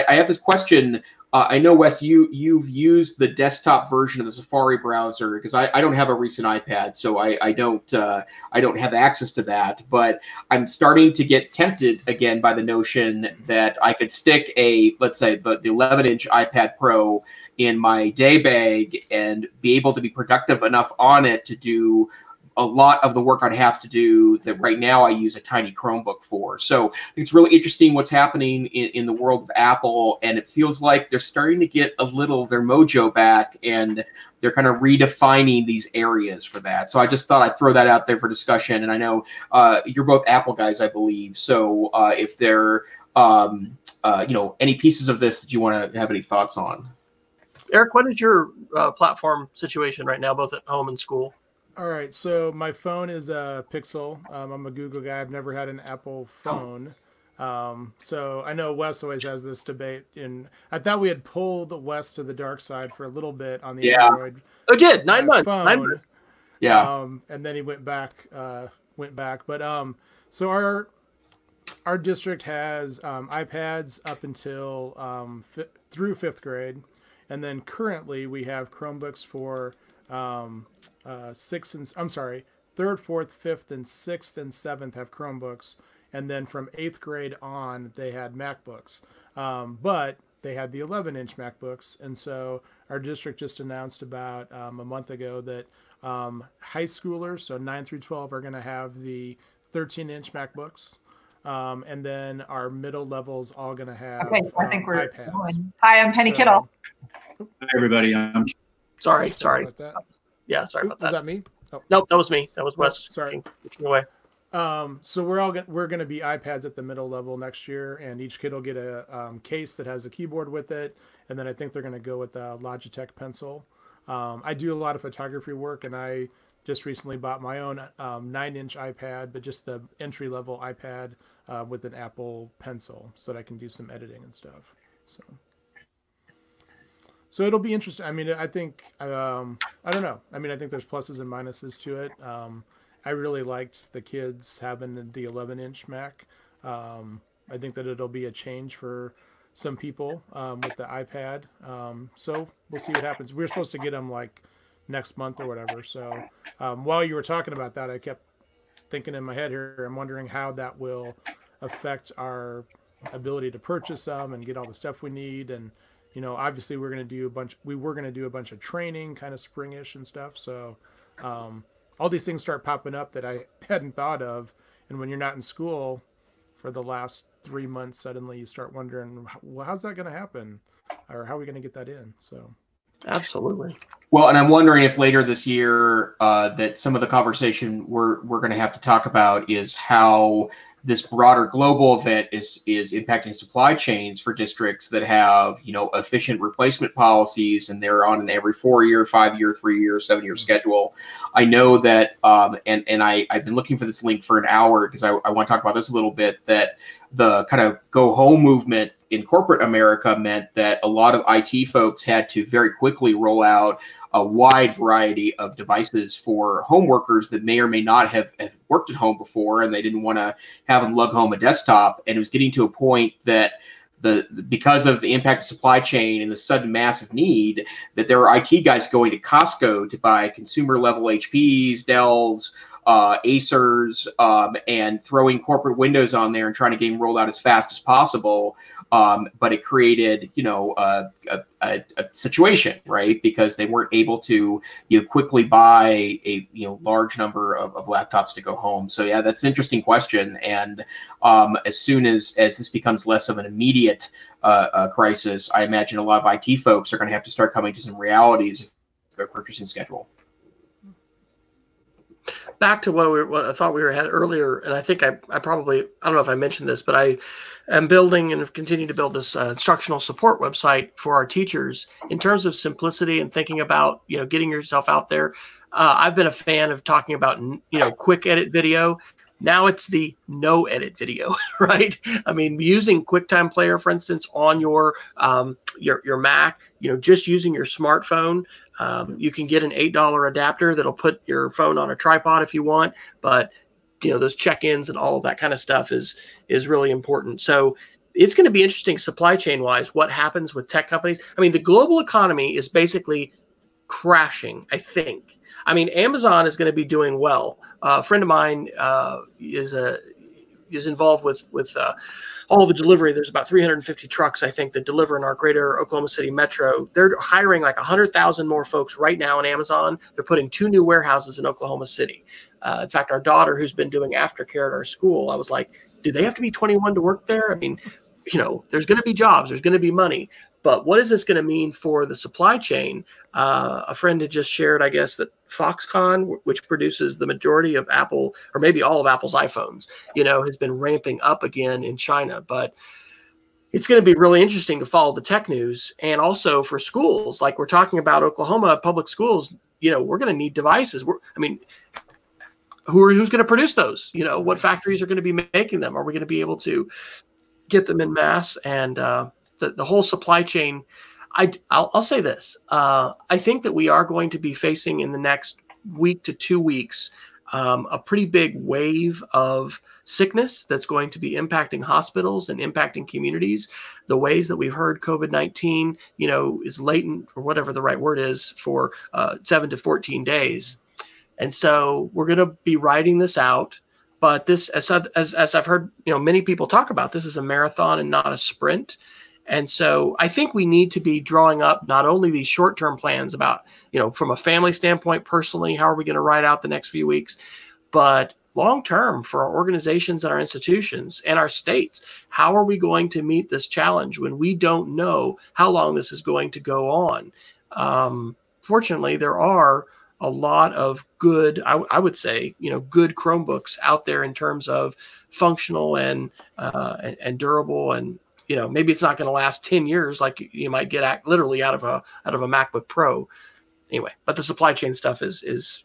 have this question. I know, Wes, you've used the desktop version of the Safari browser because I don't have a recent iPad, so I don't have access to that. But I'm starting to get tempted again by the notion that I could stick let's say the 11-inch iPad Pro in my day bag and be able to be productive enough on it to do a lot of the work I'd have to do that right now I use a tiny Chromebook for. So it's really interesting what's happening in the world of Apple, and it feels like they're starting to get a little of their mojo back, and they're kind of redefining these areas for that. So I just thought I'd throw that out there for discussion. And I know you're both Apple guys, I believe. So if there any pieces of this that you want to have any thoughts on? Eric, what is your platform situation right now, both at home and school? All right, so my phone is a Pixel. I'm a Google guy. I've never had an Apple phone. So I know Wes always has this debate. I thought we had pulled Wes to the dark side for a little bit on the Android. Oh, did 9 months? Phone. 9 months. Yeah. And then he went back. But so our district has iPads up until through 5th grade, and then currently we have Chromebooks for 3rd, 4th, 5th, and 6th and 7th have Chromebooks, and then from 8th grade on they had MacBooks, but they had the 11-inch MacBooks. And so our district just announced about a month ago that high schoolers, so 9 through 12, are going to have the 13-inch MacBooks, and then our middle levels all going to have I think we're iPads. going. Hi, I'm Penny Kittle. Hi, everybody. Sorry. About that. Yeah, sorry about that. Was that me? Oh. Nope, that was me. That was Wes. Sorry. Taking away. So we're going to be iPads at the middle level next year, and each kid will get a case that has a keyboard with it, and then I think they're going to go with a Logitech pencil. I do a lot of photography work, and I just recently bought my own 9-inch iPad, but just the entry-level iPad with an Apple Pencil, so that I can do some editing and stuff. So it'll be interesting. I mean, I think, I don't know. I mean, I think there's pluses and minuses to it. I really liked the kids having the 11-inch Mac. I think that it'll be a change for some people with the iPad. So we'll see what happens. We're supposed to get them like next month or whatever. So while you were talking about that, I kept thinking in my head here, I'm wondering how that will affect our ability to purchase them and get all the stuff we need. And obviously we were going to do a bunch of training, kind of springish and stuff. So all these things start popping up that I hadn't thought of. And when you're not in school for the last 3 months, suddenly you start wondering, well, how's that going to happen? Or how are we going to get that in? So absolutely. Well, and I'm wondering if later this year that some of the conversation we're going to have to talk about is how this broader global event is impacting supply chains for districts that have, efficient replacement policies, and they're on an every 4-year, 5-year, 3-year, 7-year schedule. I know that, and I've been looking for this link for an hour because I want to talk about this a little bit, that the kind of go home movement in corporate America meant that a lot of IT folks had to very quickly roll out a wide variety of devices for home workers that may or may not have worked at home before, and they didn't want to have them lug home a desktop. And it was getting to a point that because of the impact of supply chain and the sudden massive need, that there were IT guys going to Costco to buy consumer level HPs, Dells, Acers, and throwing corporate Windows on there and trying to get them rolled out as fast as possible. But it created, a situation, right? Because they weren't able to, quickly buy a, large number of laptops to go home. So yeah, that's an interesting question. And as soon as this becomes less of an immediate crisis, I imagine a lot of IT folks are going to have to start coming to some realities of their purchasing schedule. Back to what I thought we were had earlier, and I think I don't know if I mentioned this, but I am building and continue to build this instructional support website for our teachers in terms of simplicity and thinking about, getting yourself out there. I've been a fan of talking about, quick edit video. Now it's the no edit video, right? I mean, using QuickTime Player, for instance, on your Mac, just using your smartphone. You can get an $8 adapter that'll put your phone on a tripod if you want, but those check-ins and all of that kind of stuff is really important. So it's going to be interesting supply chain wise, what happens with tech companies. I mean, the global economy is basically crashing, I think. I mean, Amazon is going to be doing well. A friend of mine is involved with all the delivery. There's about 350 trucks, I think, that deliver in our greater Oklahoma City metro. They're hiring like 100,000 more folks right now in Amazon. They're putting 2 new warehouses in Oklahoma City. In fact, our daughter, who's been doing aftercare at our school, I was like, do they have to be 21 to work there? I mean, there's going to be jobs, there's going to be money, but what is this going to mean for the supply chain? A friend had just shared, I guess, that Foxconn, which produces the majority of Apple, or maybe all of Apple's iPhones, has been ramping up again in China. But it's going to be really interesting to follow the tech news. And also for schools, like we're talking about Oklahoma public schools, we're going to need devices. Who's going to produce those? What factories are going to be making them? Are we going to be able to get them in mass? And the whole supply chain, I'll say this. I think that we are going to be facing in the next week to 2 weeks a pretty big wave of sickness that's going to be impacting hospitals and impacting communities. The ways that we've heard COVID-19, is latent, or whatever the right word is, for 7 to 14 days. And so we're going to be riding this out. But this, as I've heard, many people talk about, this is a marathon and not a sprint. And so I think we need to be drawing up not only these short-term plans about, from a family standpoint, personally, how are we going to ride out the next few weeks, but long-term for our organizations and our institutions and our states, how are we going to meet this challenge when we don't know how long this is going to go on? Fortunately, there are a lot of good, I would say, good Chromebooks out there in terms of functional and durable, and maybe it's not going to last 10 years like you might get literally out of a MacBook Pro. Anyway, but the supply chain stuff is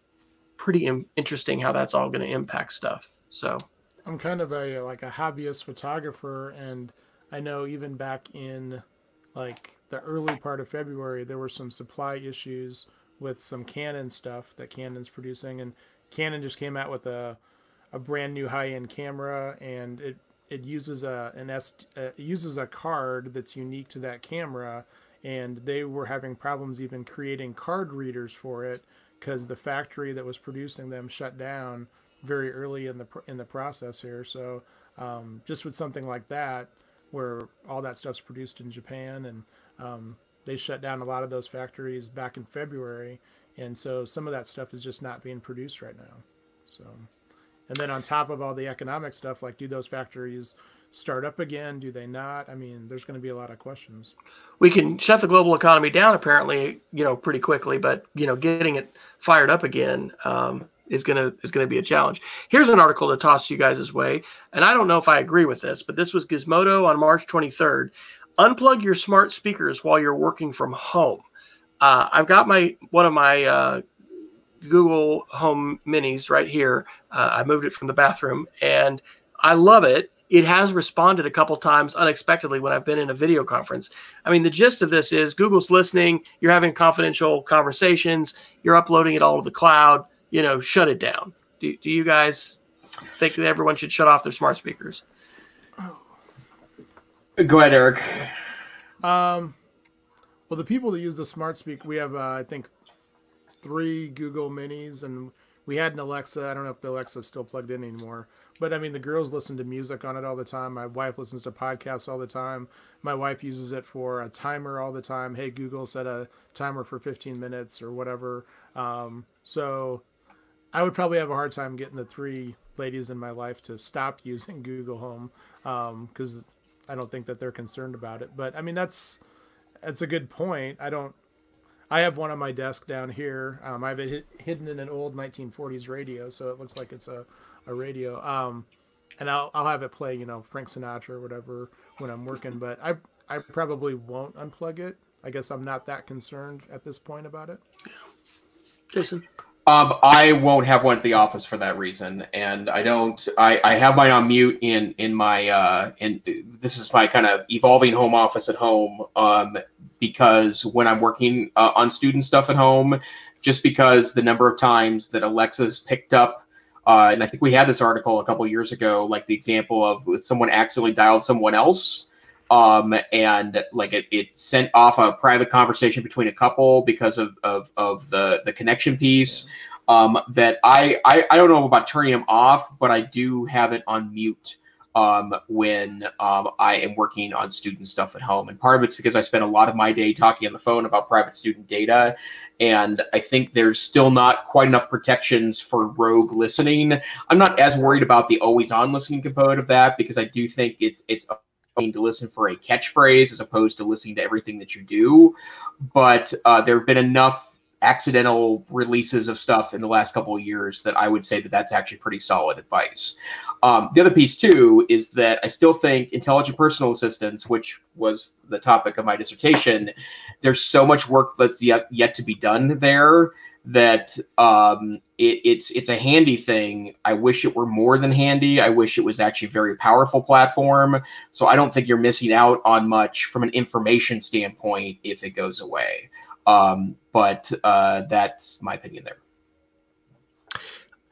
pretty interesting, how that's all going to impact stuff. So I'm kind of a hobbyist photographer, and I know even back in like the early part of February, there were some supply issues with some Canon stuff that Canon's producing, and Canon just came out with a brand new high-end camera, and it uses a card that's unique to that camera, and they were having problems even creating card readers for it because the factory that was producing them shut down very early in the process here. So just with something like that, where all that stuff's produced in Japan, and they shut down a lot of those factories back in February, and so some of that stuff is just not being produced right now. So, and then on top of all the economic stuff, like, do those factories start up again? Do they not? I mean, there's going to be a lot of questions. We can shut the global economy down apparently, pretty quickly, but getting it fired up again is going to be a challenge. Here's an article to toss you guys' way, and I don't know if I agree with this, but this was Gizmodo on March 23rd. Unplug your smart speakers while you're working from home. I've got one of my Google Home Minis right here. I moved it from the bathroom, and I love it. it has responded a couple times unexpectedly when I've been in a video conference. I mean, the gist of this is Google's listening, you're having confidential conversations, you're uploading it all to the cloud, shut it down. Do you guys think that everyone should shut off their smart speakers? Go ahead, Eric. Well, the people that use the smart speaker, we have, I think, 3 Google Minis, and we had an Alexa. I don't know if the Alexa is still plugged in anymore. But, I mean, the girls listen to music on it all the time. My wife listens to podcasts all the time. My wife uses it for a timer all the time. Hey, Google, set a timer for 15 minutes or whatever. So I would probably have a hard time getting the 3 ladies in my life to stop using Google Home because I don't think that they're concerned about it. But, I mean, that's a good point. I have one on my desk down here. I have it hidden in an old 1940s radio, so it looks like it's a radio. And I'll have it play, Frank Sinatra or whatever when I'm working. But I probably won't unplug it. I guess I'm not that concerned at this point about it. Jason? I won't have one at the office for that reason, and I have mine on mute in my this is my kind of evolving home office at home, because when I'm working on student stuff at home, just because the number of times that Alexa's picked up, and I think we had this article a couple of years ago, like the example of someone accidentally dialed someone else, and like it sent off a private conversation between a couple because of the connection piece. That I don't know about turning them off, but I do have it on mute when I am working on student stuff at home. And part of it's because I spend a lot of my day talking on the phone about private student data, and I think there's still not quite enough protections for rogue listening. I'm not as worried about the always on listening component of that, because I do think it's to listen for a catchphrase as opposed to listening to everything that you do. But there have been enough accidental releases of stuff in the last couple of years that I would say that that's actually pretty solid advice. The other piece too is that I still think intelligent personal assistants, which was the topic of my dissertation, there's so much work that's yet to be done there that it's a handy thing. I wish it were more than handy. I wish it was actually a very powerful platform. So I don't think you're missing out on much from an information standpoint if it goes away. But that's my opinion there.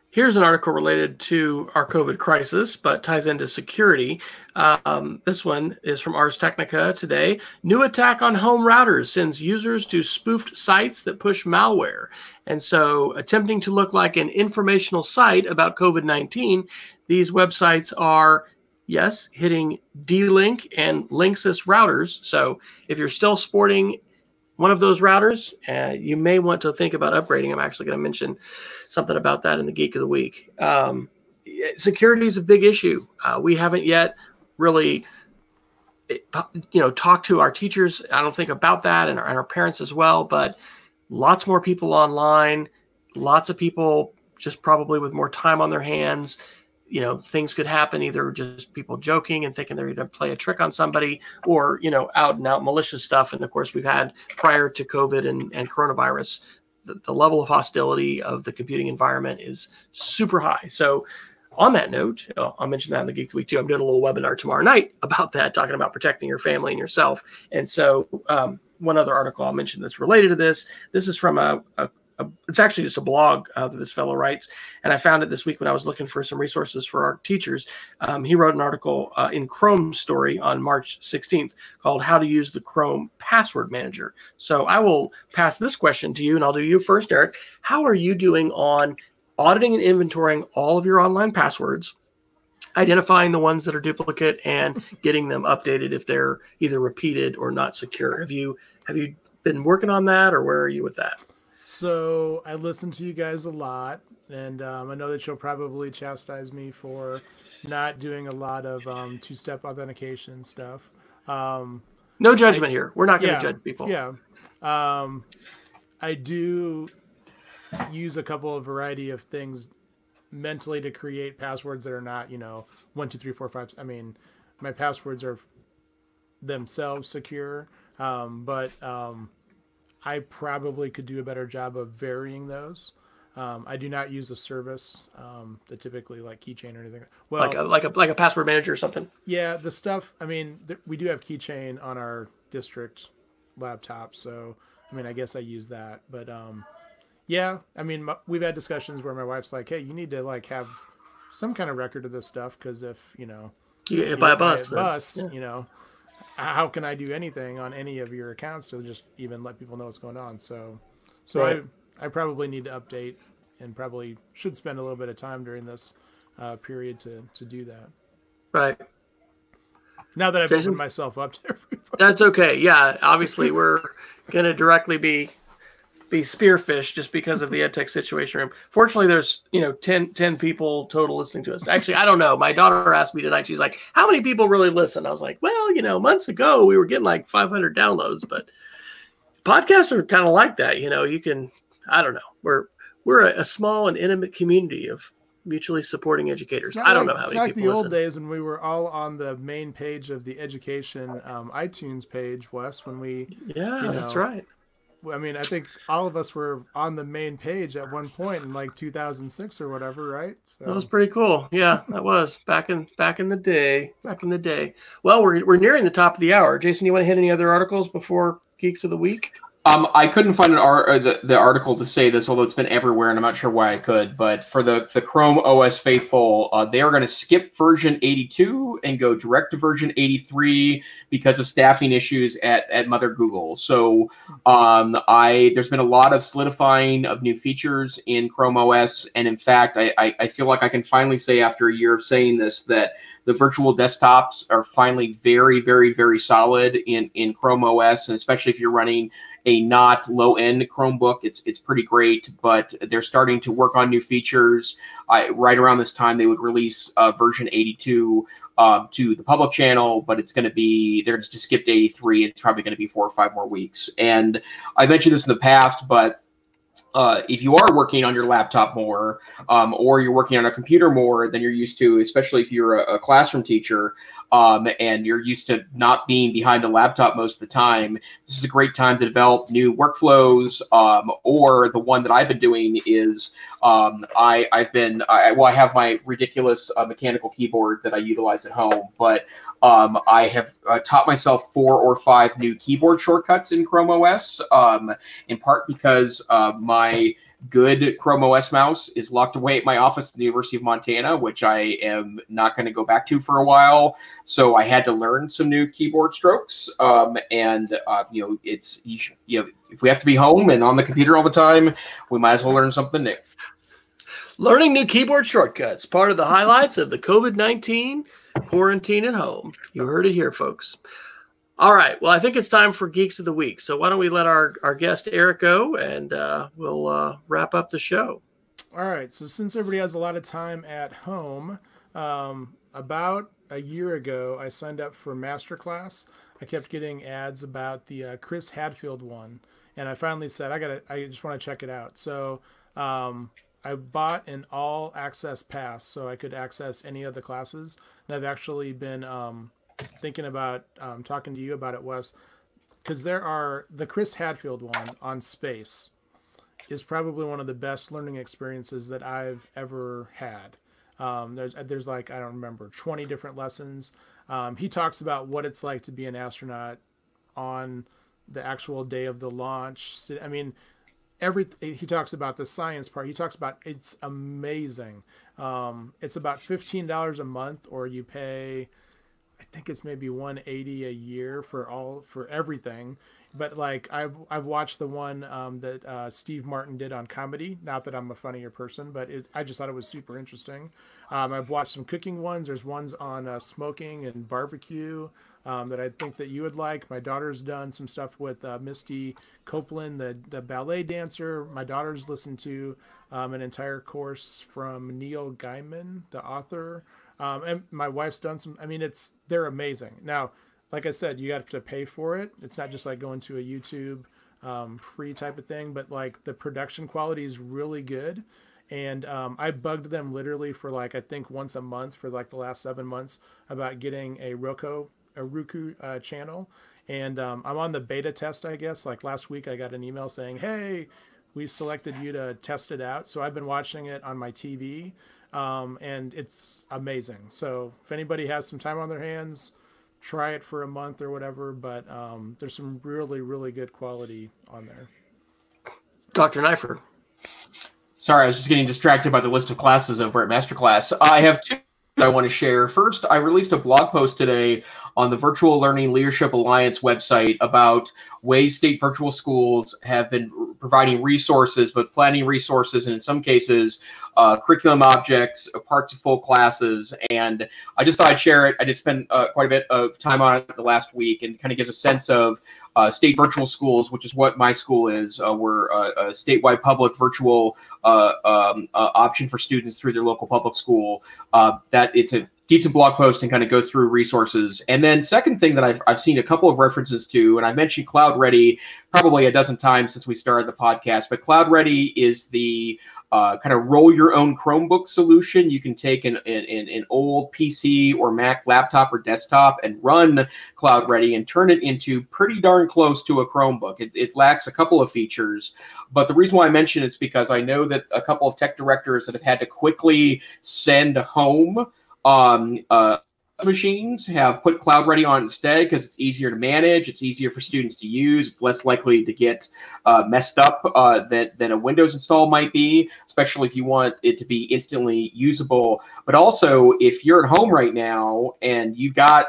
Here's an article related to our COVID crisis, but ties into security. This one is from ARS Technica today. New attack on home routers sends users to spoofed sites that push malware. And so attempting to look like an informational site about COVID-19, these websites are, yes, hitting D-Link and Linksys routers. So if you're still sporting one of those routers, you may want to think about upgrading. I'm actually going to mention something about that in the Geek of the Week. Security is a big issue. We haven't yet really, talked to our teachers, I don't think, about that, and our parents as well. But lots more people online, lots of people just probably with more time on their hands. Things could happen, either just people joking and thinking they're going to play a trick on somebody, or, out and out malicious stuff. And of course, we've had, prior to COVID and coronavirus, the level of hostility of the computing environment is super high. So on that note, I'll mention that in the Geek of the Week too. I'm doing a little webinar tomorrow night about that, talking about protecting your family and yourself. And so one other article I'll mention that's related to this. This is from it's actually just a blog that this fellow writes, and I found it this week when I was looking for some resources for our teachers. He wrote an article in Chrome Story on March 16th called How to Use the Chrome Password Manager. So I will pass this question to you, and I'll do you first, Eric. How are you doing on auditing and inventorying all of your online passwords, identifying the ones that are duplicate, and getting them updated if they're either repeated or not secure? Have you been working on that, or where are you with that? So I listen to you guys a lot, and I know that you'll probably chastise me for not doing a lot of two-step authentication stuff. No judgment here. We're not going to judge people. Yeah. I do use a couple of variety of things mentally to create passwords that are not, 1, 2, 3, 4, 5. I mean, my passwords are themselves secure, but I probably could do a better job of varying those. I do not use a service that typically like Keychain or anything. Well, like a password manager or something. Yeah, the stuff. I mean, we do have Keychain on our district laptop, so I mean, I guess I use that. But yeah, I mean, we've had discussions where my wife's like, "Hey, you need to like have some kind of record of this stuff because if you you get hit by a bus, yeah. How can I do anything on any of your accounts to just even let people know what's going on?" So right. I probably need to update and probably should spend a little bit of time during this period to do that. Right. Now that I've opened myself up to everybody. That's okay. Yeah, obviously we're going to directly be spearfished just because of the EdTech Situation Room. Fortunately, there's 10 people total listening to us. Actually, I don't know. My daughter asked me tonight. She's like, "How many people really listen?" I was like, "Well, months ago we were getting like 500 downloads, but podcasts are kind of like that. You can. I don't know. We're a small and intimate community of mutually supporting educators. I don't know how many people listen. It's like the old days when we were all on the main page of the education iTunes page, Wes. When we that's right. I mean, I think all of us were on the main page at one point in like 2006 or whatever, right? So. That was pretty cool. Yeah, that was back in the day. Back in the day. Well, we're nearing the top of the hour. Jason, you want to hit any other articles before Geeks of the Week? I couldn't find the article to say this, although it's been everywhere, and I'm not sure why I could. But for the Chrome OS faithful, they are going to skip version 82 and go direct to version 83 because of staffing issues at Mother Google. So there's been a lot of solidifying of new features in Chrome OS, and in fact, I feel like I can finally say after a year of saying this that the virtual desktops are finally very, very, very solid in Chrome OS, and especially if you're running a not low-end Chromebook, it's pretty great. But they're starting to work on new features. Right around this time, they would release version 82 to the public channel, but they're just skipped 83. It's probably going to be 4 or 5 more weeks. And I mentioned this in the past, but if you are working on your laptop more, or you're working on a computer more than you're used to, especially if you're a classroom teacher, and you're used to not being behind a laptop most of the time, this is a great time to develop new workflows. Or the one that I've been doing is I have my ridiculous mechanical keyboard that I utilize at home, but I have taught myself 4 or 5 new keyboard shortcuts in Chrome OS, in part because my good Chrome OS mouse is locked away at my office at the University of Montana, which I am not going to go back to for a while. So I had to learn some new keyboard strokes. If we have to be home and on the computer all the time, we might as well learn something new. Learning new keyboard shortcuts, part of the highlights of the COVID-19 quarantine at home. You heard it here, folks. All right. Well, I think it's time for Geeks of the Week. So why don't we let our guest Eric go, and we'll wrap up the show. All right. So since everybody has a lot of time at home, about a year ago, I signed up for Masterclass. I kept getting ads about the Chris Hadfield one, and I finally said I just want to check it out. So I bought an all access pass so I could access any of the classes, and I've actually been thinking about talking to you about it, Wes, because the Chris Hadfield one on space is probably one of the best learning experiences that I've ever had. There's like, I don't remember, 20 different lessons. He talks about what it's like to be an astronaut on the actual day of the launch. I mean, he talks about the science part. He talks about, it's amazing. It's about $15 a month, or you pay, I think it's maybe $180 a year for everything. But like I've watched the one that Steve Martin did on comedy. Not that I'm a funnier person, but I just thought it was super interesting. I've watched some cooking ones. There's ones on smoking and barbecue that I think that you would like. My daughter's done some stuff with Misty Copeland, the ballet dancer. My daughter's listened to an entire course from Neil Gaiman, the author. And my wife's done some. I mean, they're amazing. Now, like I said, you have to pay for it. It's not just like going to a YouTube free type of thing, but like the production quality is really good. And I bugged them literally for like, I think once a month for like the last 7 months about getting a Roku channel. And I'm on the beta test, I guess. Like last week I got an email saying, hey, we selected you to test it out. So I've been watching it on my TV, and it's amazing. So if anybody has some time on their hands, try it for a month or whatever. But there's some really, really good quality on there. Dr. Neiffer. Sorry, I was just getting distracted by the list of classes over at Masterclass. I have two I want to share. First, I released a blog post today on the Virtual Learning Leadership Alliance website about ways state virtual schools have been providing resources, both planning resources and in some cases curriculum objects, parts of full classes. And I just thought I'd share it. I did spend quite a bit of time on it the last week, and kind of gives a sense of state virtual schools, which is what my school is. We're a statewide public virtual option for students through their local public school. That it's a decent blog post and kind of goes through resources. And then second thing that I've seen a couple of references to, and I mentioned Cloud Ready probably a dozen times since we started the podcast, but Cloud Ready is the kind of roll your own Chromebook solution. You can take an old PC or Mac laptop or desktop and run Cloud Ready and turn it into pretty darn close to a Chromebook. It lacks a couple of features, but the reason why I mention it's because I know that a couple of tech directors that have had to quickly send home machines have put Cloud Ready on instead because it's easier to manage, it's easier for students to use, it's less likely to get messed up than a Windows install might be, especially if you want it to be instantly usable. But also, if you're at home right now and you've got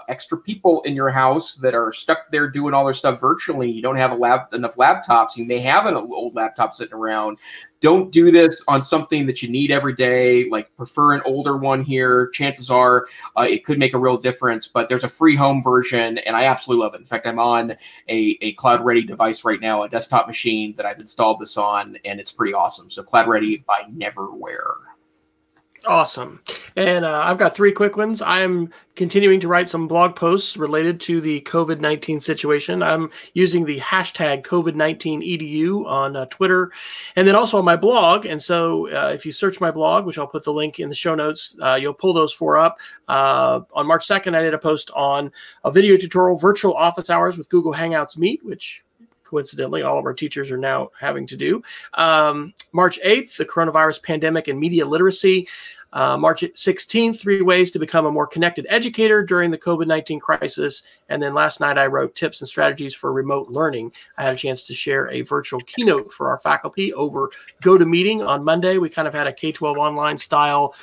extra people in your house that are stuck there doing all their stuff virtually, you don't have enough laptops, you may have an old laptop sitting around. Don't do this on something that you need every day. Like, prefer an older one here. Chances are it could make a real difference, but there's a free home version, and I absolutely love it. In fact, I'm on a Cloud Ready device right now, a desktop machine that I've installed this on, and it's pretty awesome. So Cloud Ready by Neverware. Awesome. And I've got three quick ones. I'm continuing to write some blog posts related to the COVID-19 situation. I'm using the hashtag COVID-19EDU on Twitter and then also on my blog. And so if you search my blog, which I'll put the link in the show notes, you'll pull those four up. On March 2nd, I did a post on a video tutorial, virtual office hours with Google Hangouts Meet, which coincidentally, all of our teachers are now having to do. March 8th, the coronavirus pandemic and media literacy. March 16th, 3 ways to become a more connected educator during the COVID-19 crisis. And then last night, I wrote tips and strategies for remote learning. I had a chance to share a virtual keynote for our faculty over GoToMeeting on Monday. We kind of had a K-12 online style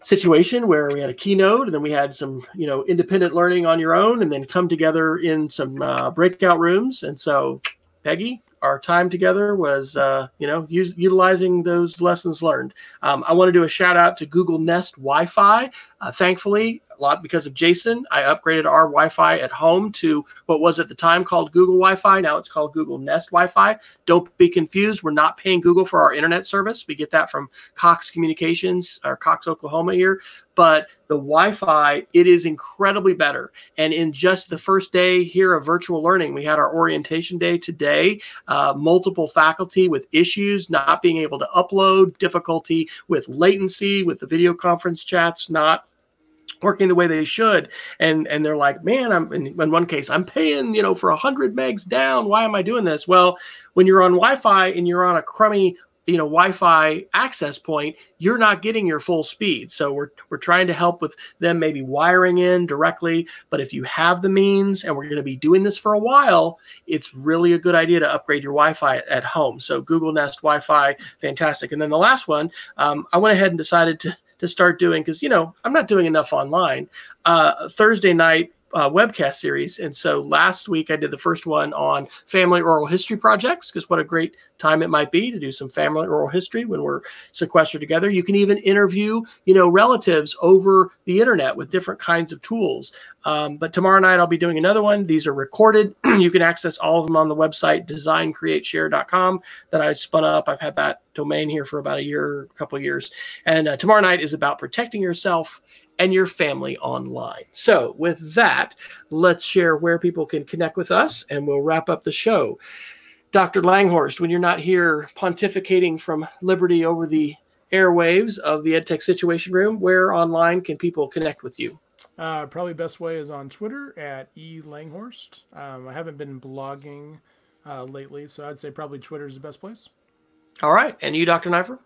situation where we had a keynote and then we had some, independent learning on your own and then come together in some breakout rooms. And so, Peggy, our time together was, utilizing those lessons learned. I want to do a shout out to Google Nest Wi-Fi. Thankfully, a lot because of Jason, I upgraded our Wi-Fi at home to what was at the time called Google Wi-Fi. Now it's called Google Nest Wi-Fi. Don't be confused. We're not paying Google for our internet service. We get that from Cox Communications or Cox, Oklahoma here. But the Wi-Fi, it is incredibly better. And in just the first day here of virtual learning, we had our orientation day today, multiple faculty with issues, not being able to upload, difficulty with latency, with the video conference chats not working the way they should. And they're like, man, in one case, I'm paying, for 100 megs down. Why am I doing this? Well, when you're on Wi-Fi and you're on a crummy Wi-Fi access point, you're not getting your full speed. So we're trying to help with them maybe wiring in directly. But if you have the means, and we're going to be doing this for a while, it's really a good idea to upgrade your Wi-Fi at home. So Google Nest Wi-Fi, fantastic. And then the last one, I went ahead and decided to start doing, because, I'm not doing enough online, Thursday night webcast series. And so last week I did the first one on family oral history projects, because what a great time it might be to do some family oral history when we're sequestered together. You can even interview, relatives over the internet with different kinds of tools. But tomorrow night I'll be doing another one. These are recorded. You can access all of them on the website, designcreateshare.com, that I spun up. I've had that domain here for about a couple of years. And tomorrow night is about protecting yourself and your family online. So with that, let's share where people can connect with us, and we'll wrap up the show. Dr. Langhorst, when you're not here pontificating from Liberty over the airwaves of the EdTech Situation Room, where online can people connect with you? Probably best way is on Twitter at @elanghorst. I haven't been blogging lately. So I'd say probably Twitter is the best place. All right. And you, Dr. Neiffer?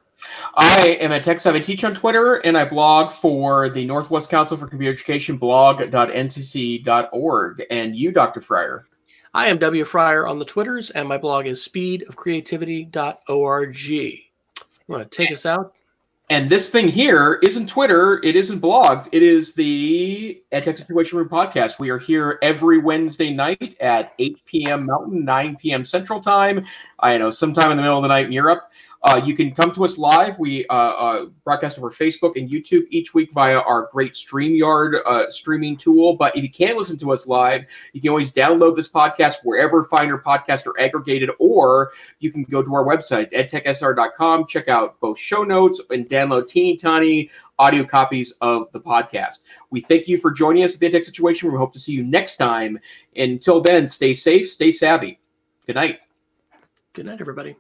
I am a tech savvy teacher on Twitter, and I blog for the Northwest Council for Computer Education, blog.ncc.org. And you, Dr. Fryer? I am W. Fryer on the Twitters, and my blog is speedofcreativity.org. You want to take us out? And this thing here isn't Twitter. It isn't blogs. It is the EdTech Situation Room podcast. We are here every Wednesday night at 8 p.m. Mountain, 9 p.m. Central Time. I know, sometime in the middle of the night in Europe. You can come to us live. We broadcast over Facebook and YouTube each week via our great StreamYard streaming tool. But if you can't listen to us live, you can always download this podcast wherever finer podcasts are aggregated, or you can go to our website, edtechsr.com, check out both show notes and download teeny tiny audio copies of the podcast. We thank you for joining us at the EdTech Situation Room. We hope to see you next time. Until then, stay safe, stay savvy. Good night. Good night, everybody.